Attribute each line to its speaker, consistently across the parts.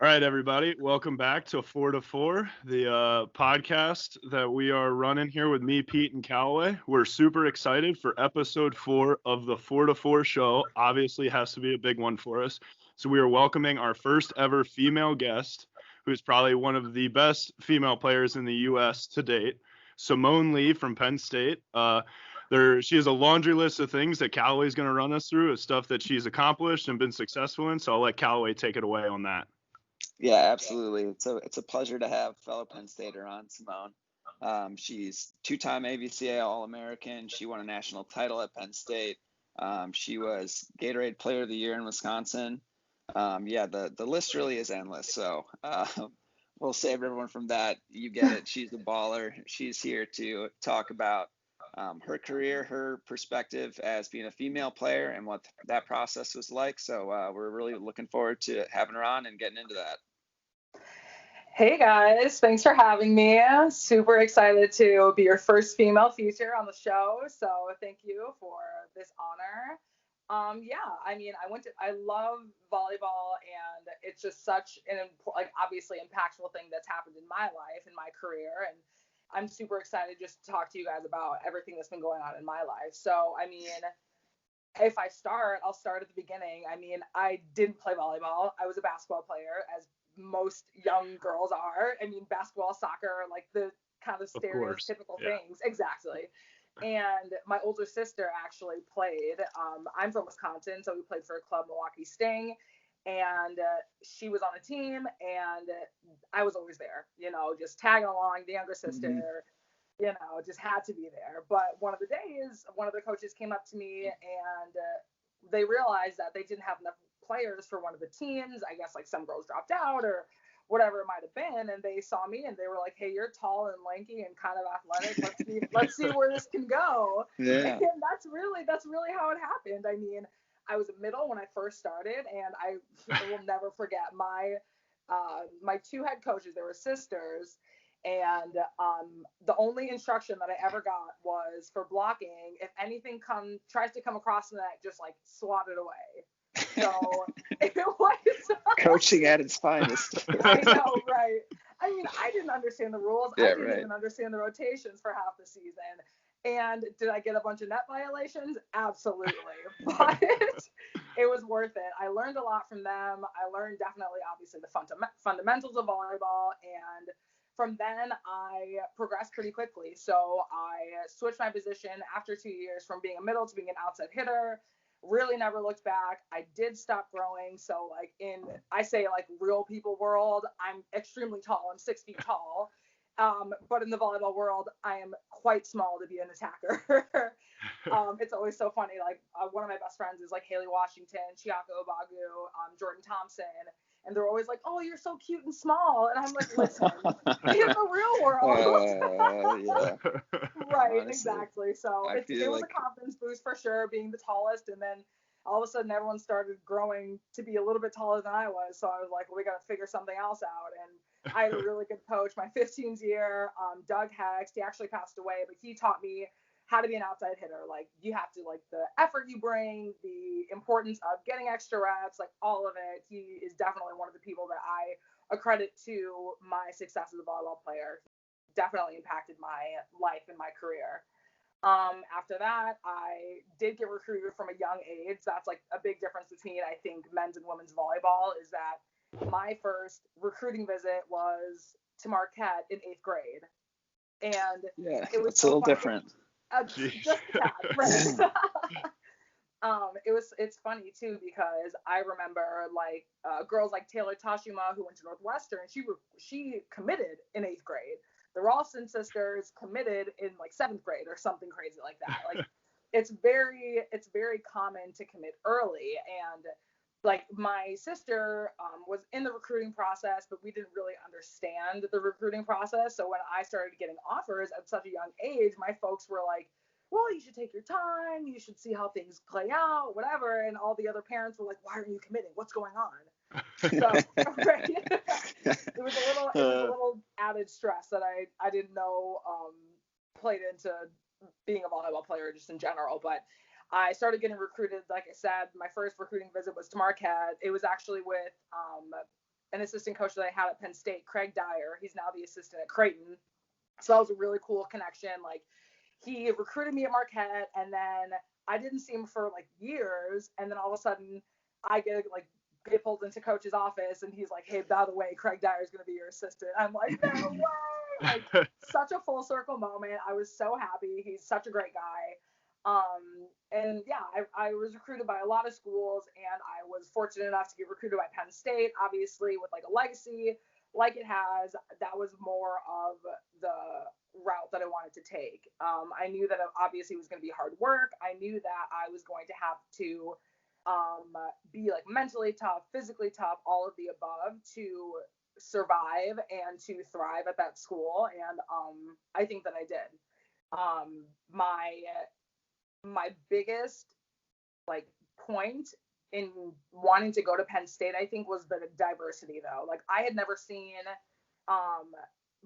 Speaker 1: All right, everybody, welcome back to 4 to 4, the podcast that we are running here with me, Pete, and Callaway. We're super excited for episode 4 of the 4 to 4 show. Obviously, has to be a big one for us. So we are welcoming our first ever female guest, who's probably one of the best female players in the U.S. to date, Simone Lee from Penn State. She has a laundry list of things that Callaway's going to run us through, of stuff that she's accomplished and been successful in. So I'll let Callaway take it away on that.
Speaker 2: Yeah, absolutely. It's a pleasure to have fellow Penn Stater on, Simone. She's two-time AVCA All-American. She won a national title at Penn State. She was Gatorade Player of the Year in Wisconsin. The list really is endless. So we'll save everyone from that. You get it. She's a baller. She's here to talk about her career, her perspective as being a female player, and what that process was like. So we're really looking forward to having her on and getting into that.
Speaker 3: Hey guys, thanks for having me. Super excited to be your first female feature on the show. So thank you for this honor. I love volleyball, and it's just such an obviously impactful thing that's happened in my life, in my career, and I'm super excited just to talk to you guys about everything that's been going on in my life. So, if I'll start at the beginning. I didn't play volleyball. I was a basketball player, as most young girls are. Basketball, soccer, like the kind of stereotypical things. Exactly. And my older sister actually played. I'm from Wisconsin, so we played for a club, Milwaukee Sting. And she was on a team, and I was always there, just tagging along, the younger sister, just had to be there. But one of the days, one of the coaches came up to me, and they realized that they didn't have enough players for one of the teams. I guess some girls dropped out or whatever it might have been, and they saw me and they were like, "Hey, you're tall and lanky and kind of athletic. Let's see where this can go." Yeah. And that's really how it happened. I was a middle when I first started, and I will never forget my two head coaches. They were sisters, and the only instruction that I ever got was for blocking, if anything tries to come across the net, just swat it away. So it was
Speaker 2: coaching at its finest.
Speaker 3: I know, right? I didn't understand the rules. I didn't even understand the rotations for half the season. And did I get a bunch of net violations? Absolutely. But it was worth it. I learned a lot from them. I learned definitely, obviously, the fundamentals of volleyball. And from then, I progressed pretty quickly. So I switched my position after 2 years from being a middle to being an outside hitter. Really never looked back. I did stop growing. So in real people world, I'm extremely tall. I'm 6 feet tall. But in the volleyball world, I am quite small to be an attacker. It's always so funny. One of my best friends is Haley Washington, Chiako Obagu, Jordan Thompson. And they're always like, "Oh, you're so cute and small." And I'm like, "Listen, in the real world."
Speaker 2: Yeah.
Speaker 3: Right, honestly, exactly. So it was a confidence boost for sure, being the tallest. And then all of a sudden, everyone started growing to be a little bit taller than I was. So I was like, "Well, we got to figure something else out." And I had a really good coach my 15th year, Doug Hext. He actually passed away, but he taught me how to be an outside hitter. You have to, the effort you bring, the importance of getting extra reps, all of it. He is definitely one of the people that I accredit to my success as a volleyball player. Definitely impacted my life and my career. After that, I did get recruited from a young age. That's a big difference between, I think, men's and women's volleyball, is that my first recruiting visit was to Marquette in 8th grade. And it was
Speaker 2: a little different.
Speaker 3: Just that, right? It's funny too, because I remember girls like Taylor Tashima, who went to Northwestern. She committed in 8th grade. The Ralston sisters committed in 7th grade or something crazy like that. It's very common to commit early. And my sister was in the recruiting process, but we didn't really understand the recruiting process. So when I started getting offers at such a young age, my folks were like, "Well, you should take your time. You should see how things play out, whatever." And all the other parents were like, "Why aren't you committing? What's going on?" So right? it was a little added stress that I didn't know played into being a volleyball player just in general. But I started getting recruited. Like I said, my first recruiting visit was to Marquette. It was actually with an assistant coach that I had at Penn State, Craig Dyer. He's now the assistant at Creighton. So that was a really cool connection. Like, he recruited me at Marquette, and then I didn't see him for like years, and then all of a sudden I get pulled into coach's office, and he's like, "Hey, by the way, Craig Dyer is going to be your assistant." I'm like, "No way!" Like, such a full circle moment. I was so happy. He's such a great guy. And yeah, I was recruited by a lot of schools, and I was fortunate enough to get recruited by Penn State, obviously with like a legacy like it has. That was more of the route that I wanted to take. I knew that obviously it was going to be hard work. I knew that I was going to have to be like mentally tough, physically tough, all of the above to survive and to thrive at that school. And I think that I did. My biggest like point in wanting to go to Penn State, I think, was the diversity, though. Like, I had never seen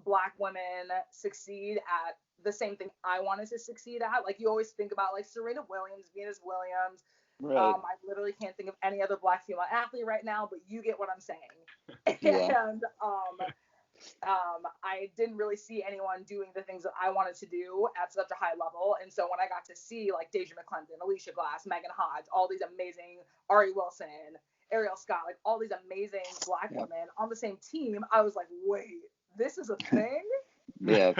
Speaker 3: Black women succeed at the same thing I wanted to succeed at. Like, you always think about like Serena Williams, Venus Williams.
Speaker 2: Right.
Speaker 3: I literally can't think of any other Black female athlete right now, but you get what I'm saying.
Speaker 2: Yeah.
Speaker 3: And I didn't really see anyone doing the things that I wanted to do at such a high level. And so when I got to see like Deja McClendon, Alicia Glass, Megan Hodge, all these amazing, Ari Wilson, Ariel Scott, like all these amazing Black women on the same team, I was like, wait, this is a thing?
Speaker 2: Yeah.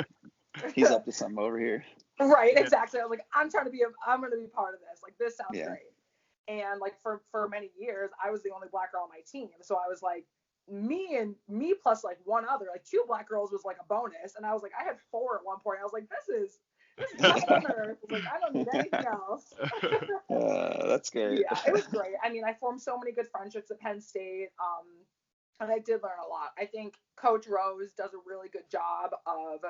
Speaker 2: He's up to something over here.
Speaker 3: Right, exactly. I was like, I'm going to be part of this. Like, this sounds great. And like for many years, I was the only Black girl on my team. So I was like, me plus like one other, like 2 Black girls was like a bonus. And I was like, I had 4 at one point. I was like, this is on earth. I was like, I don't need anything else.
Speaker 2: That's great.
Speaker 3: Yeah, it was great. I mean, I formed so many good friendships at Penn State. And I did learn a lot. I think Coach Rose does a really good job of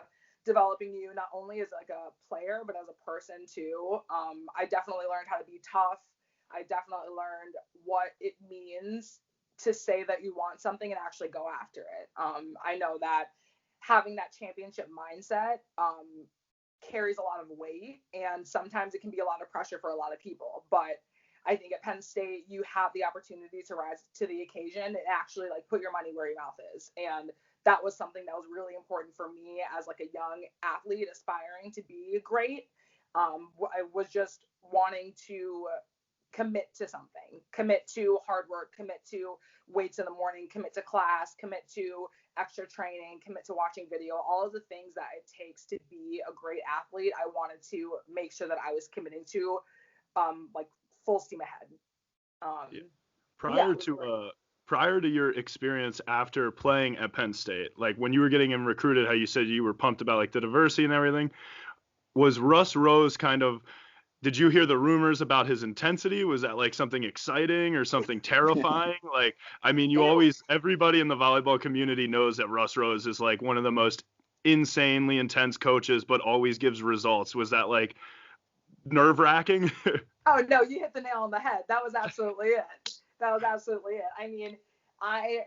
Speaker 3: developing you not only as like a player, but as a person too. I definitely learned how to be tough. I definitely learned what it means to say that you want something and actually go after it. I know that having that championship mindset carries a lot of weight, and sometimes it can be a lot of pressure for a lot of people. But I think at Penn State, you have the opportunity to rise to the occasion and actually like put your money where your mouth is. And that was something that was really important for me as like a young athlete aspiring to be great. I was just wanting to commit to something, commit to hard work, commit to weights in the morning, commit to class, commit to extra training, commit to watching video, all of the things that it takes to be a great athlete. I wanted to make sure that I was committing to like full steam ahead.
Speaker 1: Prior to your experience after playing at Penn State, like when you were getting him recruited, how you said you were pumped about like the diversity and everything, was Russ Rose did you hear the rumors about his intensity? Was that like something exciting or something terrifying? Like, I mean, everybody in the volleyball community knows that Russ Rose is like one of the most insanely intense coaches, but always gives results. Was that like nerve-wracking?
Speaker 3: Oh, no, you hit the nail on the head. That was absolutely it. I mean,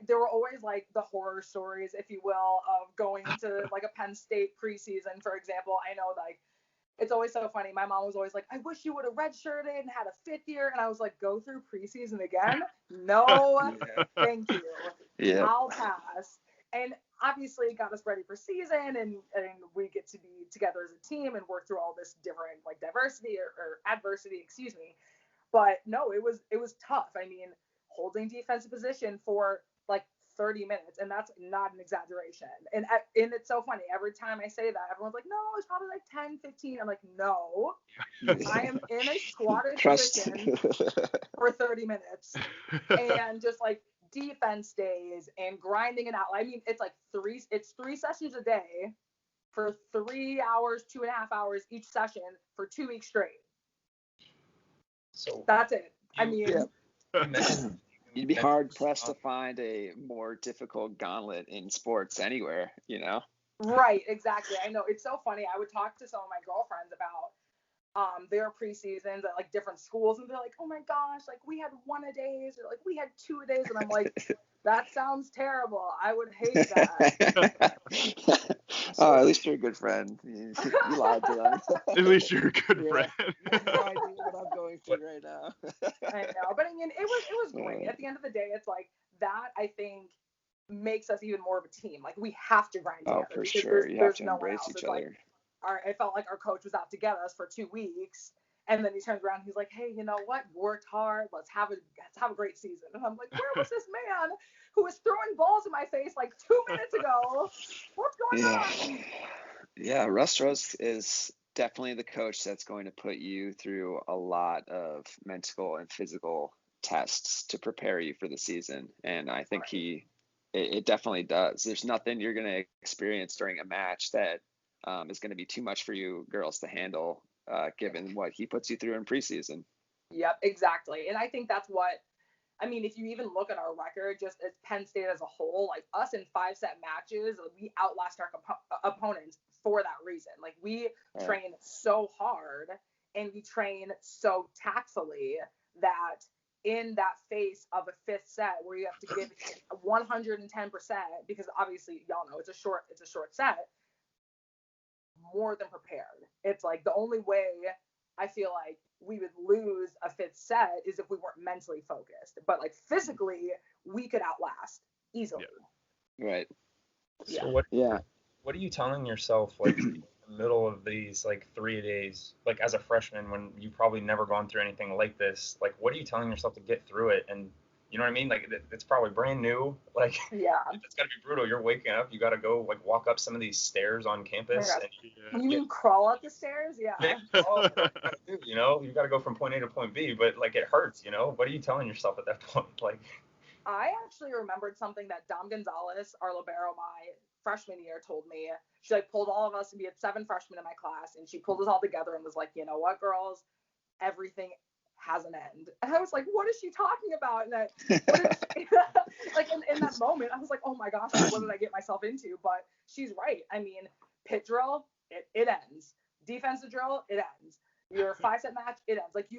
Speaker 3: there were always like the horror stories, if you will, of going into like a Penn State preseason, for example. I know, like, it's always so funny. My mom was always like, I wish you would have redshirted and had a 5th year. And I was like, go through preseason again? No, thank you. Yeah. I'll pass. And obviously it got us ready for season, and we get to be together as a team and work through all this different like diversity or adversity, excuse me. But no, it was tough. I mean, holding defensive position for like 30 minutes, and that's not an exaggeration. And it's so funny. Every time I say that, everyone's like, no, it's probably like 10, 15. I'm like, no, I am in a squatted position for 30 minutes and just like defense days and grinding it out. I mean, it's like 3 sessions a day for 3 hours, 2.5 hours each session for 2 weeks straight. So that's it. I mean,
Speaker 2: you'd be hard pressed to find a more difficult gauntlet in sports anywhere, you know?
Speaker 3: Right, exactly. I know. It's so funny. I would talk to some of my girlfriends about their preseasons at like different schools, and they're like, oh my gosh, like we had 1-a-days, or like we had 2-a-days, and I'm like, that sounds terrible. I would hate that.
Speaker 2: Oh, at least you're a good friend. You lied to them.
Speaker 1: At least you're a good friend.
Speaker 2: No idea what I'm going through right now.
Speaker 3: I know, but I mean, it was great. At the end of the day, it's like that. I think makes us even more of a team. Like, we have to grind together.
Speaker 2: Oh, for
Speaker 3: because
Speaker 2: sure. You have
Speaker 3: there's
Speaker 2: to
Speaker 3: no one
Speaker 2: embrace
Speaker 3: else.
Speaker 2: each
Speaker 3: It's
Speaker 2: other.
Speaker 3: like, it felt like our coach was out to get us for 2 weeks. And then he turns around and he's like, hey, you know what? Worked hard. Let's have a great season. And I'm like, where was this man who was throwing balls in my face like 2 minutes ago? What's going on?
Speaker 2: Yeah, Russ Rose is definitely the coach that's going to put you through a lot of mental and physical tests to prepare you for the season. And I think it definitely does. There's nothing you're going to experience during a match that is going to be too much for you girls to handle, given what he puts you through in preseason.
Speaker 3: Yep, exactly. And I think that's what, I mean, if you even look at our record, just as Penn State as a whole, like us in 5-set matches, we outlast our opponents for that reason. Like, we train so hard and we train so tactfully that in that face of a 5th set where you have to give 110%, because obviously y'all know it's a short set, more than prepared. It's like the only way I feel like we would lose a 5th set is if we weren't mentally focused. But like physically, we could outlast easily.
Speaker 2: Yeah. Right.
Speaker 4: So what are you telling yourself, like, in the middle of these like 3 days, like as a freshman, when you've probably never gone through anything like this? Like, what are you telling yourself to get through it? And you know what I mean? Like, it's probably brand new. Like, it's gotta be brutal. You're waking up, you gotta go like walk up some of these stairs on campus.
Speaker 3: And you mean crawl up the stairs? Yeah.
Speaker 4: You know, you gotta go from point A to point B, but like, it hurts. You know, what are you telling yourself at that point? Like,
Speaker 3: I actually remembered something that Dom Gonzalez, our libero, my freshman year, told me. She like pulled all of us, and we had 7 freshmen in my class, and she pulled us all together and was like, you know what, girls, everything has an end. And I was like, what is she talking about? And like in that moment, I was like, oh my gosh, what did I get myself into? But she's right. I mean, pit drill, it ends. Defensive drill, it ends. Your 5-set match, it ends. Like,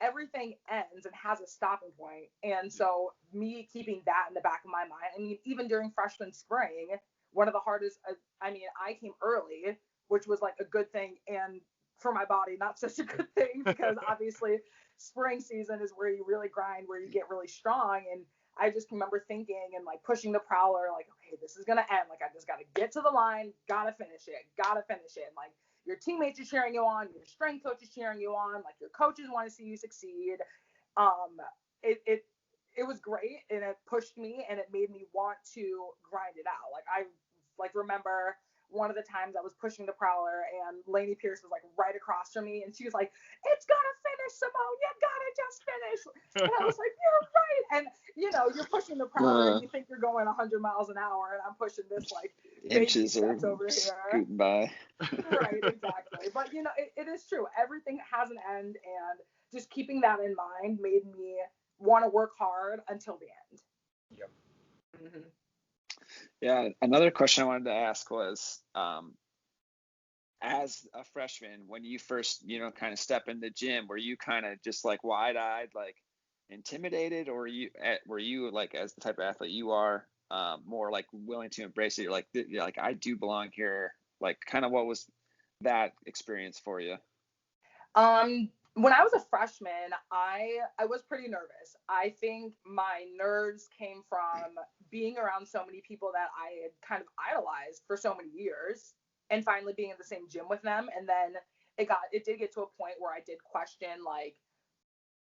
Speaker 3: everything ends and has a stopping point. And so me keeping that in the back of my mind, I mean, even during freshman spring, one of the hardest, I came early, which was like a good thing, and for my body, not such a good thing, because obviously spring season is where you really grind, where you get really strong. And I just remember thinking and like pushing the prowler, like, okay, this is going to end. Like, I just got to get to the line, got to finish it. And like, your teammates are cheering you on, your strength coach is cheering you on, like, your coaches want to see you succeed. It was great, and it pushed me, and it made me want to grind it out. Like, I remember one of the times I was pushing the prowler, and Lainey Pierce was like right across from me, and she was like, it's gonna finish, Simone, you gotta just finish. And I was like, you're right. And you know, you're pushing the prowler and you think you're going 100 miles an hour, and I'm pushing this like
Speaker 2: inches
Speaker 3: steps over here,
Speaker 2: scooting by.
Speaker 3: Right, exactly. But you know, it is true, everything has an end, and just keeping that in mind made me want to work hard until the end.
Speaker 4: Yep.
Speaker 3: Mm-hmm.
Speaker 2: Yeah, another question I wanted to ask was, as a freshman, when you first, kind of step in the gym, were you kind of just like wide-eyed, like intimidated, or were you like, as the type of athlete you are, more like willing to embrace it? You're like, I do belong here. Like, kind of what was that experience for you?
Speaker 3: When I was a freshman, I was pretty nervous. I think my nerves came from being around so many people that I had kind of idolized for so many years, and finally being in the same gym with them. And then it did get to a point where I did question, like,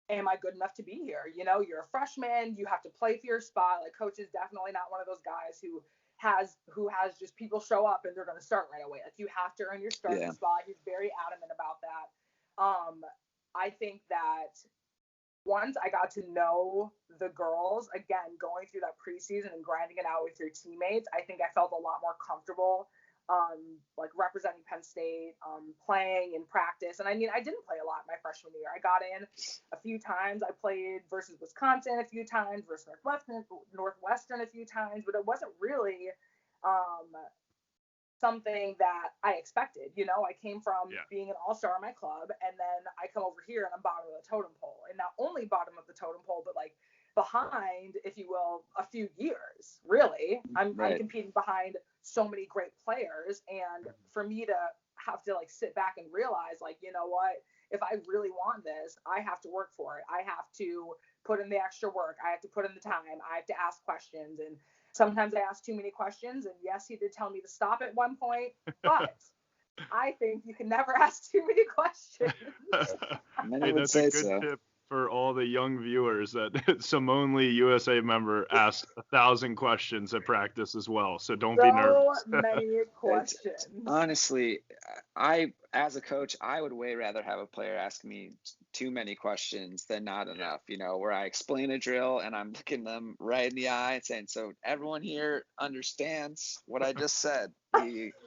Speaker 3: am I good enough to be here? You know, you're a freshman, you have to play for your spot. Like, coach is definitely not one of those guys who has just people show up and they're going to start right away. Like, you have to earn your starting spot. He's very adamant about that. I think that once I got to know the girls, again, going through that preseason and grinding it out with your teammates, I think I felt a lot more comfortable, like representing Penn State, playing in practice. And I mean, I didn't play a lot my freshman year. I got in a few times. I played versus Wisconsin a few times, versus Northwestern a few times, but it wasn't really something that I expected. You know, I came from being an all-star in my club, and then I come over here and I'm bottom of the totem pole. And not only bottom of the totem pole, but like behind, if you will, a few years, really. I'm competing behind so many great players. And for me to have to like sit back and realize, like, you know what, if I really want this, I have to work for it. I have to put in the extra work. I have to put in the time. I have to ask questions. And Sometimes I ask too many questions, and yes, he did tell me to stop at one point, but I think you can never ask too many questions.
Speaker 2: Many would say so.
Speaker 1: Tip for all the young viewers that Simone Lee, USA member, asked 1,000 questions at practice as well. So don't be nervous.
Speaker 3: So many questions.
Speaker 2: Honestly, as a coach, I would way rather have a player ask me too many questions than not enough, where I explain a drill and I'm looking them right in the eye and saying, so everyone here understands what I just said.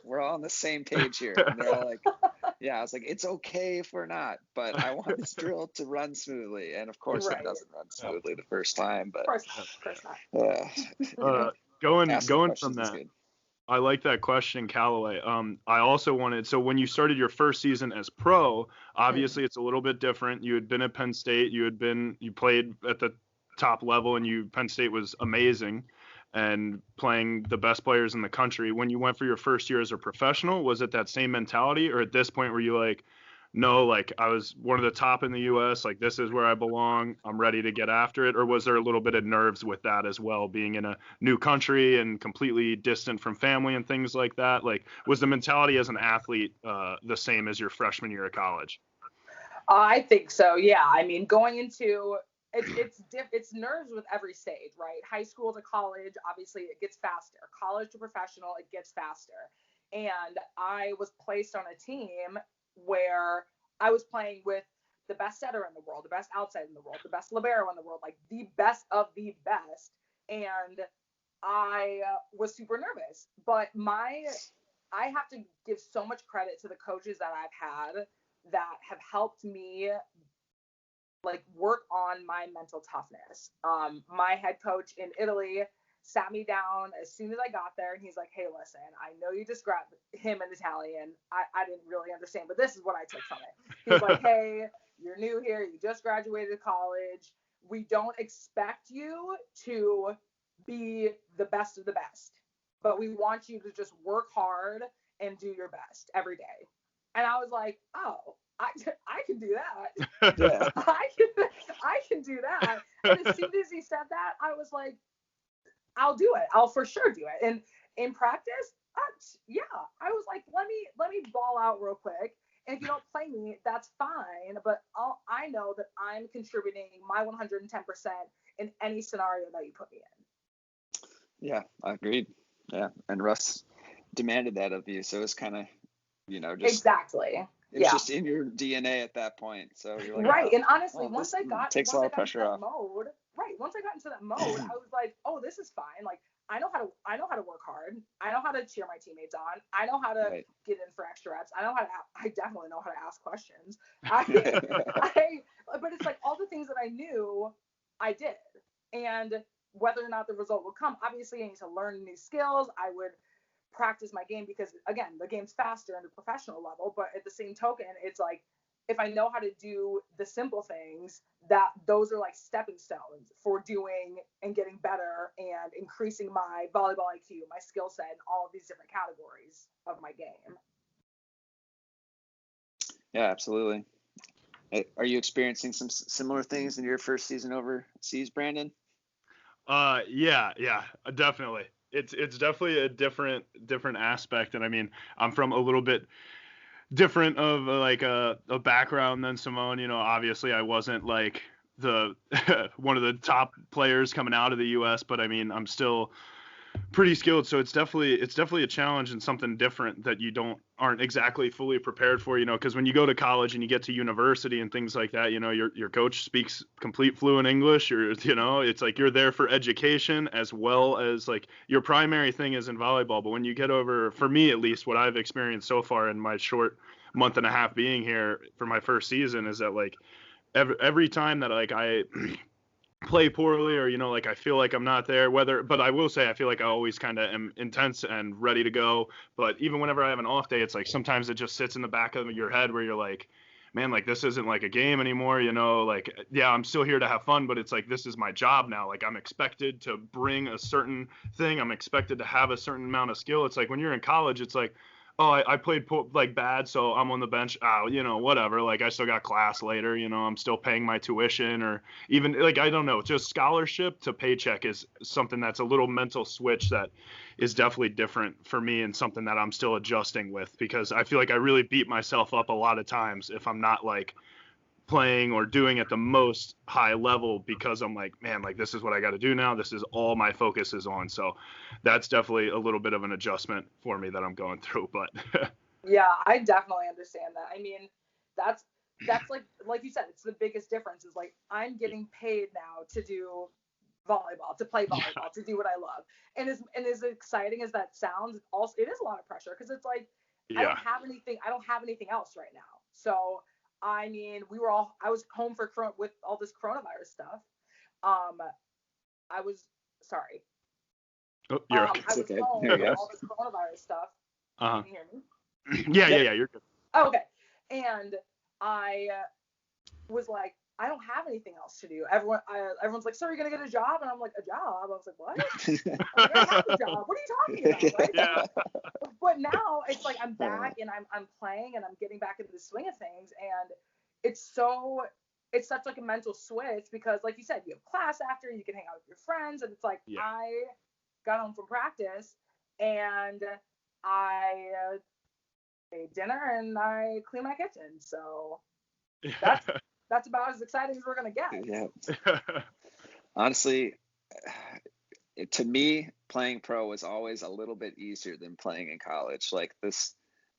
Speaker 2: We're all on the same page here. And they're all like, yeah, I was like, it's okay if we're not, but I want this drill to run smoothly. And of course it doesn't run smoothly the first time, but
Speaker 3: of course not.
Speaker 1: Going from that. Good. I like that question, Callaway. I also wanted, so when you started your first season as pro, obviously it's a little bit different. You had been at Penn State, you played at the top level, and Penn State was amazing and playing the best players in the country. When you went for your first year as a professional, was it that same mentality, or at this point were you like, no, like I was one of the top in the U.S., like this is where I belong, I'm ready to get after it? Or was there a little bit of nerves with that as well, being in a new country and completely distant from family and things like that? Like, was the mentality as an athlete the same as your freshman year of college?
Speaker 3: I think so, yeah. I mean, going into it's nerves with every stage, right? High school to college, obviously it gets faster. College to professional, it gets faster. And I was placed on a team where I was playing with the best setter in the world, the best outside in the world, the best libero in the world, like the best of the best. And I was super nervous, but I have to give so much credit to the coaches that I've had that have helped me like work on my mental toughness. My head coach in Italy sat me down as soon as I got there, and he's like, hey, listen, I know you just grabbed him in Italian. I didn't really understand, but this is what I took from it. He's like, hey, you're new here. You just graduated college. We don't expect you to be the best of the best, but we want you to just work hard and do your best every day. And I was like, oh, I can do that.
Speaker 2: Yeah.
Speaker 3: I can do that. And as soon as he said that, I was like, I'll do it. I'll for sure do it. And in practice, yeah, I was like, let me ball out real quick. And if you don't play me, that's fine. But I know that I'm contributing my 110% in any scenario that you put me in.
Speaker 2: Yeah, I agreed. Yeah, and Russ demanded that of you, so it's kind of, just
Speaker 3: exactly.
Speaker 2: It's just in your DNA at that point. So you're like,
Speaker 3: right. And honestly, once I got
Speaker 2: takes a lot of pressure off.
Speaker 3: Once I got into that mode, I was like, oh, this is fine. Like, I know how to work hard. I know how to cheer my teammates on. I know how to get in for extra reps. I definitely know how to ask questions. But it's like all the things that I knew I did. And whether or not the result would come, obviously I need to learn new skills. I would practice my game because, again, the game's faster at a professional level. But at the same token, it's like, if I know how to do the simple things, that those are like stepping stones for doing and getting better and increasing my volleyball IQ, my skill set, and all of these different categories of my game.
Speaker 2: Yeah, absolutely. Are you experiencing some similar things in your first season overseas, Brandon?
Speaker 1: Yeah, definitely. It's definitely a different aspect. And I mean, I'm from a little bit different of like a background than Simone. Obviously I wasn't like the one of the top players coming out of the US, but I mean, I'm still pretty skilled. So it's definitely a challenge and something different that you aren't exactly fully prepared for, because when you go to college and you get to university and things like that, your coach speaks complete fluent English. It's like you're there for education as well as like your primary thing is in volleyball. But when you get over, for me at least, what I've experienced so far in my short month and a half being here for my first season is that like every time that like I play poorly or like I feel like I'm not there, but I will say I feel like I always kind of am intense and ready to go. But even whenever I have an off day, it's like sometimes it just sits in the back of your head where you're like, man, like this isn't like a game anymore, like, yeah, I'm still here to have fun, but it's like this is my job now. Like I'm expected to bring a certain thing, I'm expected to have a certain amount of skill. It's like when you're in college, it's like, oh, I played like bad, so I'm on the bench. Whatever. Like I still got class later. I'm still paying my tuition, or even like I don't know. Just scholarship to paycheck is something that's a little mental switch that is definitely different for me, and something that I'm still adjusting with, because I feel like I really beat myself up a lot of times if I'm not like playing or doing at the most high level, because I'm like, man, like this is what I got to do now. This is all my focus is on. So that's definitely a little bit of an adjustment for me that I'm going through. But
Speaker 3: yeah, I definitely understand that. I mean, that's like you said, it's the biggest difference is like I'm getting paid now to do volleyball, to play volleyball, to do what I love. And as exciting as that sounds, also it is a lot of pressure because it's like I don't have anything else right now. So I mean, I was home with all this coronavirus stuff. I was sorry.
Speaker 1: Oh, you're okay.
Speaker 3: I was home with all this coronavirus stuff.
Speaker 1: Uh-huh.
Speaker 3: Can you hear me?
Speaker 1: Yeah, you're good.
Speaker 3: Oh, okay. And I was like, I don't have anything else to do. Everyone's like, so are you gonna get a job? And I'm like, a job? I was like, what? I have a job. What are you talking about? Right?
Speaker 1: Yeah.
Speaker 3: But now it's like I'm back and I'm playing and I'm getting back into the swing of things, and it's such like a mental switch because like you said, you have class after, you can hang out with your friends, and it's like I got home from practice and I made dinner and I cleaned my kitchen. So that's about as exciting as we're gonna get.
Speaker 2: Yeah. Honestly, to me, playing pro was always a little bit easier than playing in college. Like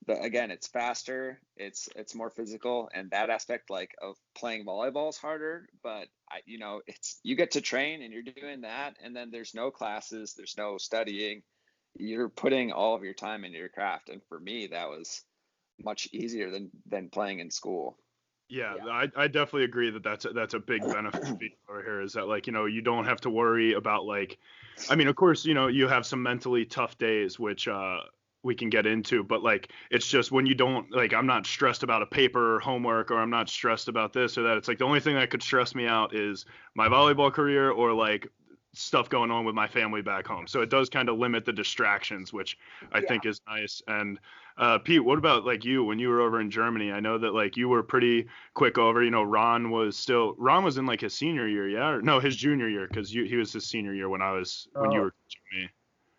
Speaker 2: again, it's faster, it's more physical, and that aspect like of playing volleyball is harder. But you get to train and you're doing that, and then there's no classes, there's no studying. You're putting all of your time into your craft, and for me, that was much easier than playing in school.
Speaker 1: Yeah, I definitely agree that that's a big benefit over here, is that like, you don't have to worry about like, I mean, of course, you have some mentally tough days, which we can get into, but like, it's just when you don't, like, I'm not stressed about a paper or homework, or I'm not stressed about this or that. It's like the only thing that could stress me out is my volleyball career, or like stuff going on with my family back home. So it does kind of limit the distractions, which I think is nice. And Pete, what about like you when you were over in Germany? I know that like you were pretty quick over. Ron was in like his senior year, yeah, or no, his junior year, because he was his senior year when you were coaching me.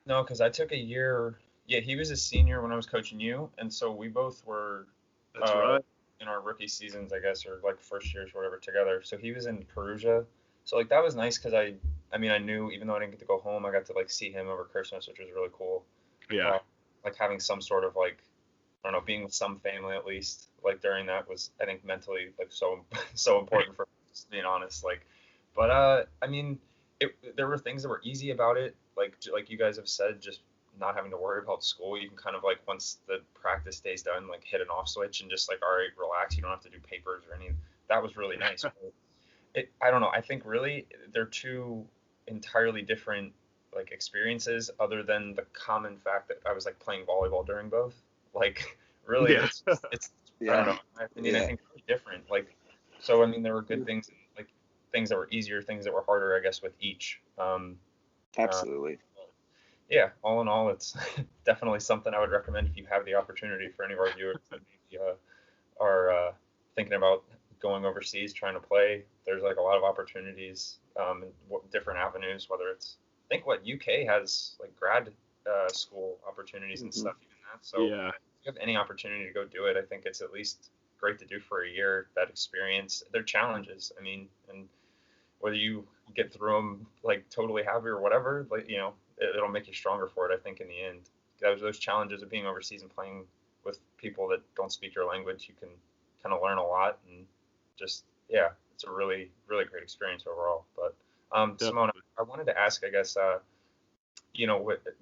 Speaker 4: No, because I took a year. Yeah, he was a senior when I was coaching you, and so we both were.
Speaker 1: That's right.
Speaker 4: In our rookie seasons, I guess, or like first years, or whatever, together. So he was in Perugia. So like that was nice because I mean, I knew, even though I didn't get to go home, I got to like see him over Christmas, which was really cool.
Speaker 1: Yeah.
Speaker 4: Like having some sort of like, I don't know, being with some family at least, like during that was, I think, mentally like so important for just being honest. Like, but I mean, there were things that were easy about it, like you guys have said, just not having to worry about school. You can kind of like, once the practice day's done, like hit an off switch and just like, all right, relax. You don't have to do papers or anything. That was really nice. I don't know. I think really they're two entirely different like experiences, other than the common fact that I was like playing volleyball during both. Like really, it's I don't know. In my opinion, I think it's really different. Like, so I mean, there were good things, like things that were easier, things that were harder, I guess, with each.
Speaker 2: Absolutely.
Speaker 4: Yeah. All in all, it's definitely something I would recommend if you have the opportunity, for any of our viewers that maybe are thinking about going overseas trying to play. There's like a lot of opportunities in different avenues, whether it's, I think what UK has like grad school opportunities and stuff, even that. So if you have any opportunity to go do it, I think it's at least great to do for a year. That experience, they're challenges. I mean, and whether you get through them like totally happy or whatever, like, it'll make you stronger for it. I think in the end, those challenges of being overseas and playing with people that don't speak your language, you can kind of learn a lot, and just, it's a really, really great experience overall. But Simone, I wanted to ask, I guess,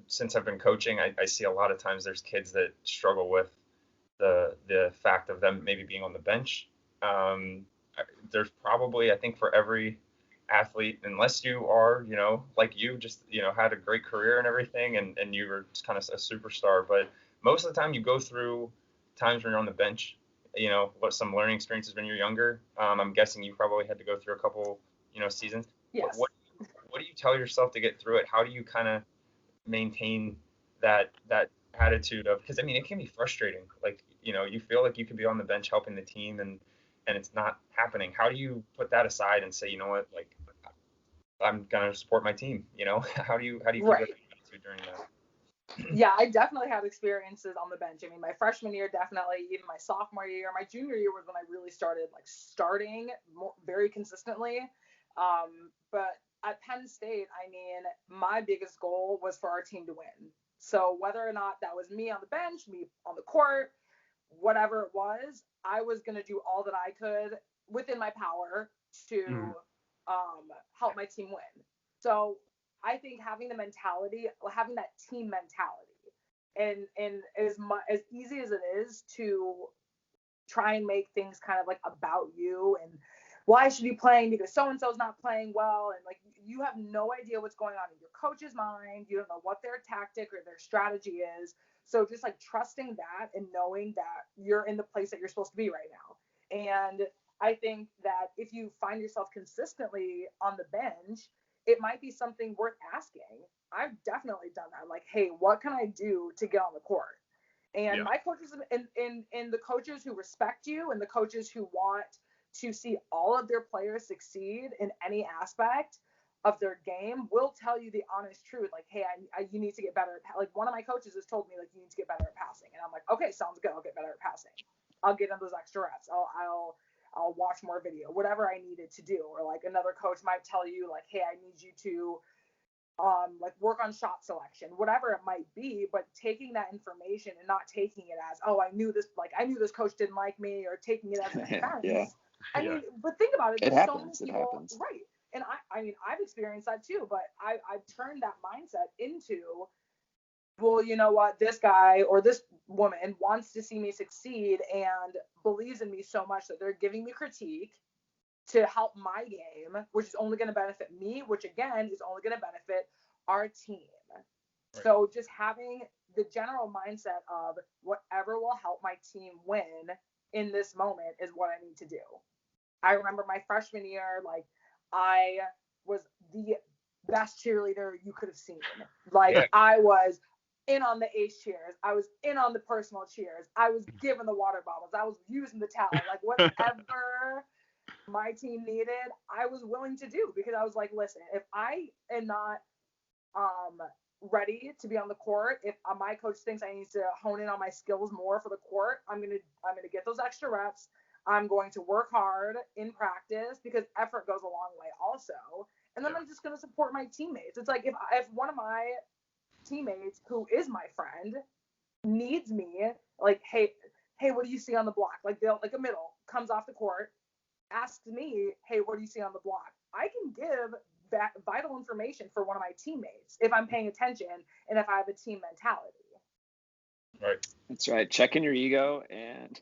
Speaker 4: since I've been coaching, I see a lot of times there's kids that struggle with the fact of them maybe being on the bench. There's probably, I think, for every athlete, unless you are, like you just, had a great career and everything, and you were just kind of a superstar. But most of the time you go through times when you're on the bench, what some learning experiences when you're younger. I'm guessing you probably had to go through a couple, seasons.
Speaker 3: Yes.
Speaker 4: What do you tell yourself to get through it? How do you kind of maintain that attitude of, because I mean, it can be frustrating. Like, you know, you feel like you could be on the bench helping the team and it's not happening. How do you put that aside and say, you know what, like, I'm gonna support my team, you know? How do you keep
Speaker 3: Right.
Speaker 4: that attitude during that?
Speaker 3: Yeah, I definitely had experiences on the bench. I mean, my freshman year, definitely, even my sophomore year, my junior year was when I really started like starting very consistently. But at Penn State, I mean, my biggest goal was for our team to win. So whether or not that was me on the bench, me on the court, whatever it was, I was going to do all that I could within my power to help my team win. So I think having the mentality, having that team mentality, and as easy as it is to try and make things kind of like about you and why should you playing because so and so's not playing well, and like you have no idea what's going on in your coach's mind. You don't know what their tactic or their strategy is. So just like trusting that and knowing that you're in the place that you're supposed to be right now. And I think that if you find yourself consistently on the bench, it might be something worth asking. I've definitely done that. I'm like, hey, what can I do to get on the court? And my coaches and the coaches who respect you and the coaches who want to see all of their players succeed in any aspect of their game will tell you the honest truth. Like, hey, you need to get better at, like one of my coaches has told me like you need to get better at passing, and I'm like, okay, sounds good. I'll get better at passing. I'll get in those extra reps. I'll watch more video, whatever I needed to do. Or like another coach might tell you like, hey, I need you to like work on shot selection, whatever it might be, but taking that information and not taking it as, oh, I knew this coach didn't like me, or taking it as an offense. I mean, but think about it. There's so many people, right? And I mean, I've experienced that too, but I've turned that mindset into, well, you know what, this guy or this woman wants to see me succeed and believes in me so much that they're giving me critique to help my game, which is only going to benefit me, which again is only going to benefit our team. Right. So just having the general mindset of whatever will help my team win in this moment is what I need to do. I remember my freshman year, like I was the best cheerleader you could have seen. Like I was in on the ace cheers. I was in on the personal cheers. I was giving the water bottles. I was using the towel. Like whatever my team needed, I was willing to do, because I was like, listen, if I am not ready to be on the court, if my coach thinks I need to hone in on my skills more for the court, I'm gonna get those extra reps. I'm going to work hard in practice, because effort goes a long way also. And then I'm just going to support my teammates. It's like if one of my teammates who is my friend needs me, like, hey, what do you see on the block? Like like a middle comes off the court, asks me, hey, what do you see on the block? I can give that vital information for one of my teammates if I'm paying attention and if I have a team mentality.
Speaker 2: Right. That's right. Checking your ego, and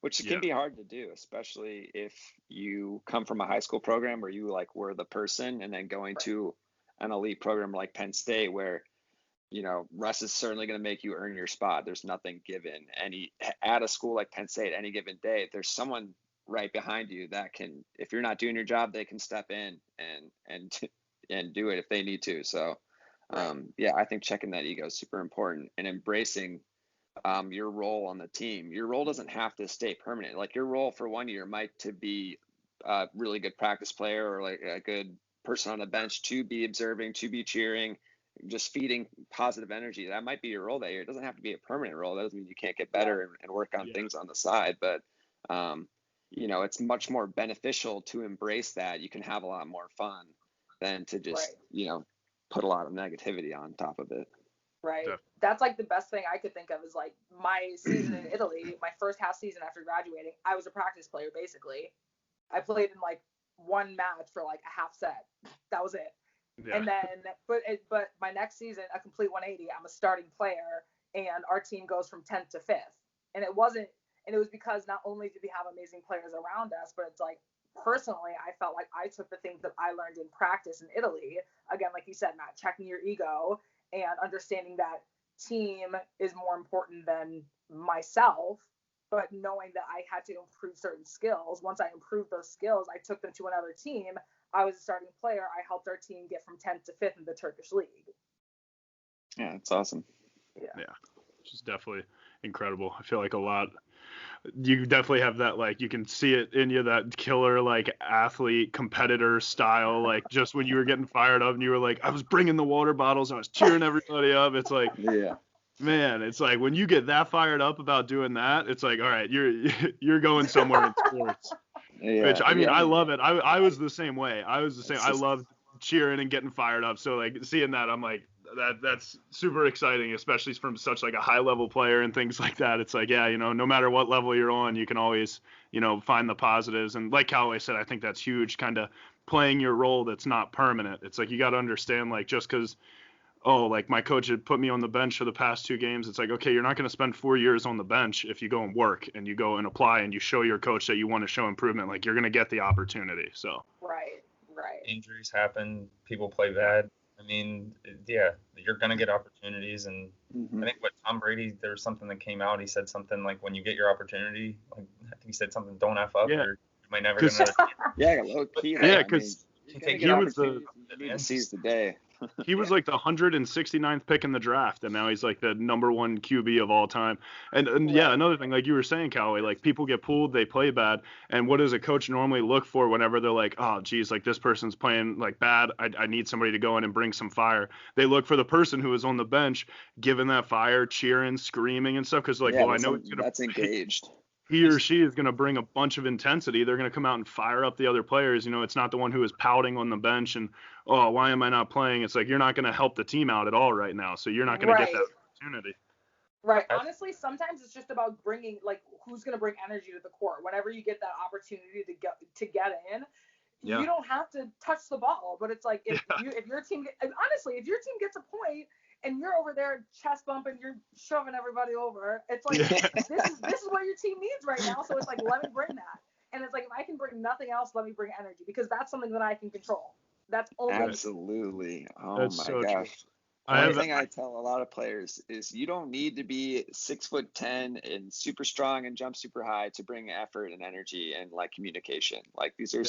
Speaker 2: which can be hard to do, especially if you come from a high school program where you like were the person, and then going to an elite program like Penn State where, you know, Russ is certainly going to make you earn your spot. There's nothing given. At a school like Penn State, any given day, there's someone right behind you that can, if you're not doing your job, they can step in and do it if they need to. So, I think checking that ego is super important, and embracing your role on the team. Your role doesn't have to stay permanent. Like your role for 1 year might to be a really good practice player, or like a good person on the bench, to be observing, to be cheering, just feeding positive energy. That might be your role that year. It doesn't have to be a permanent role. That doesn't mean you can't get better and work on things on the side. But, you know, it's much more beneficial to embrace that. You can have a lot more fun than to just, you know, put a lot of negativity on top of it.
Speaker 3: Right. That's like the best thing I could think of is like my season in Italy, my first half season after graduating, I was a practice player basically. I played in like one match for like a half set. That was it. Yeah. And then, but my next season, a complete 180, I'm a starting player, and our team goes from 10th to 5th. And it was because not only did we have amazing players around us, but it's like, personally, I felt like I took the things that I learned in practice in Italy, again, like you said, Matt, checking your ego and understanding that team is more important than myself, but knowing that I had to improve certain skills. Once I improved those skills, I took them to another team. I was a starting player. I helped our team get from 10th to 5th in the Turkish league.
Speaker 2: Yeah, that's awesome.
Speaker 3: Yeah.
Speaker 1: which is definitely incredible. I feel like you definitely have that, like, you can see it in you, that killer, like, athlete competitor style, like, just when you were getting fired up and you were like, I was bringing the water bottles, I was cheering everybody up. It's like,
Speaker 2: Yeah.
Speaker 1: man, it's like when you get that fired up about doing that, it's like, all right, you're going somewhere in sports.
Speaker 2: Yeah.
Speaker 1: Which, I mean,
Speaker 2: yeah.
Speaker 1: I love it. I was the same way. I loved cheering and getting fired up. So, like, seeing that, I'm like, that's super exciting, especially from such, like, a high level player and things like that. It's like, yeah, no matter what level you're on, you can always, find the positives. And like Callaway said, I think that's huge, kind of playing your role that's not permanent. It's like, you got to understand, like, just because, oh, like, my coach had put me on the bench for the past 2 games. It's like, okay, you're not going to spend 4 years on the bench if you go and work and you go and apply and you show your coach that you want to show improvement. Like, you're going to get the opportunity. So.
Speaker 3: Right.
Speaker 4: Injuries happen. People play bad. I mean, yeah, you're going to get opportunities. And I think what Tom Brady, there was something that came out. He said something like, when you get your opportunity, like, I think he said something, don't F up, or you might never get another chance.
Speaker 2: Yeah, low key.
Speaker 1: Yeah, because
Speaker 2: he was to seize the day.
Speaker 1: He was like the 169th pick in the draft, and now he's like the number 1 QB of all time. And yeah, another thing, like you were saying, Callaway, like, people get pulled, they play bad, and what does a coach normally look for whenever they're like, oh, geez, like, this person's playing, like, bad, I need somebody to go in and bring some fire. They look for the person who is on the bench, giving that fire, cheering, screaming and stuff, because, like, well, I know
Speaker 2: that's engaged.
Speaker 1: He or she is going to bring a bunch of intensity. They're going to come out and fire up the other players. It's not the one who is pouting on the bench and, oh, why am I not playing? It's like, you're not going to help the team out at all right now. So you're not going to get that opportunity.
Speaker 3: Right. Honestly, sometimes it's just about bringing, like, who's going to bring energy to the court. Whenever you get that opportunity to get in, you don't have to touch the ball. But it's like, if your team gets a point and you're over there chest bumping, you're shoving everybody over, it's like, this is what your team needs right now. So it's like, let me bring that. And it's like, if I can bring nothing else, let me bring energy, because that's something that I can control. That's only
Speaker 2: absolutely. Oh
Speaker 1: that's
Speaker 2: my
Speaker 1: so
Speaker 2: gosh.
Speaker 1: True.
Speaker 2: One thing I tell a lot of players is you don't need to be 6'10" and super strong and jump super high to bring effort and energy and, like, communication. Like, these are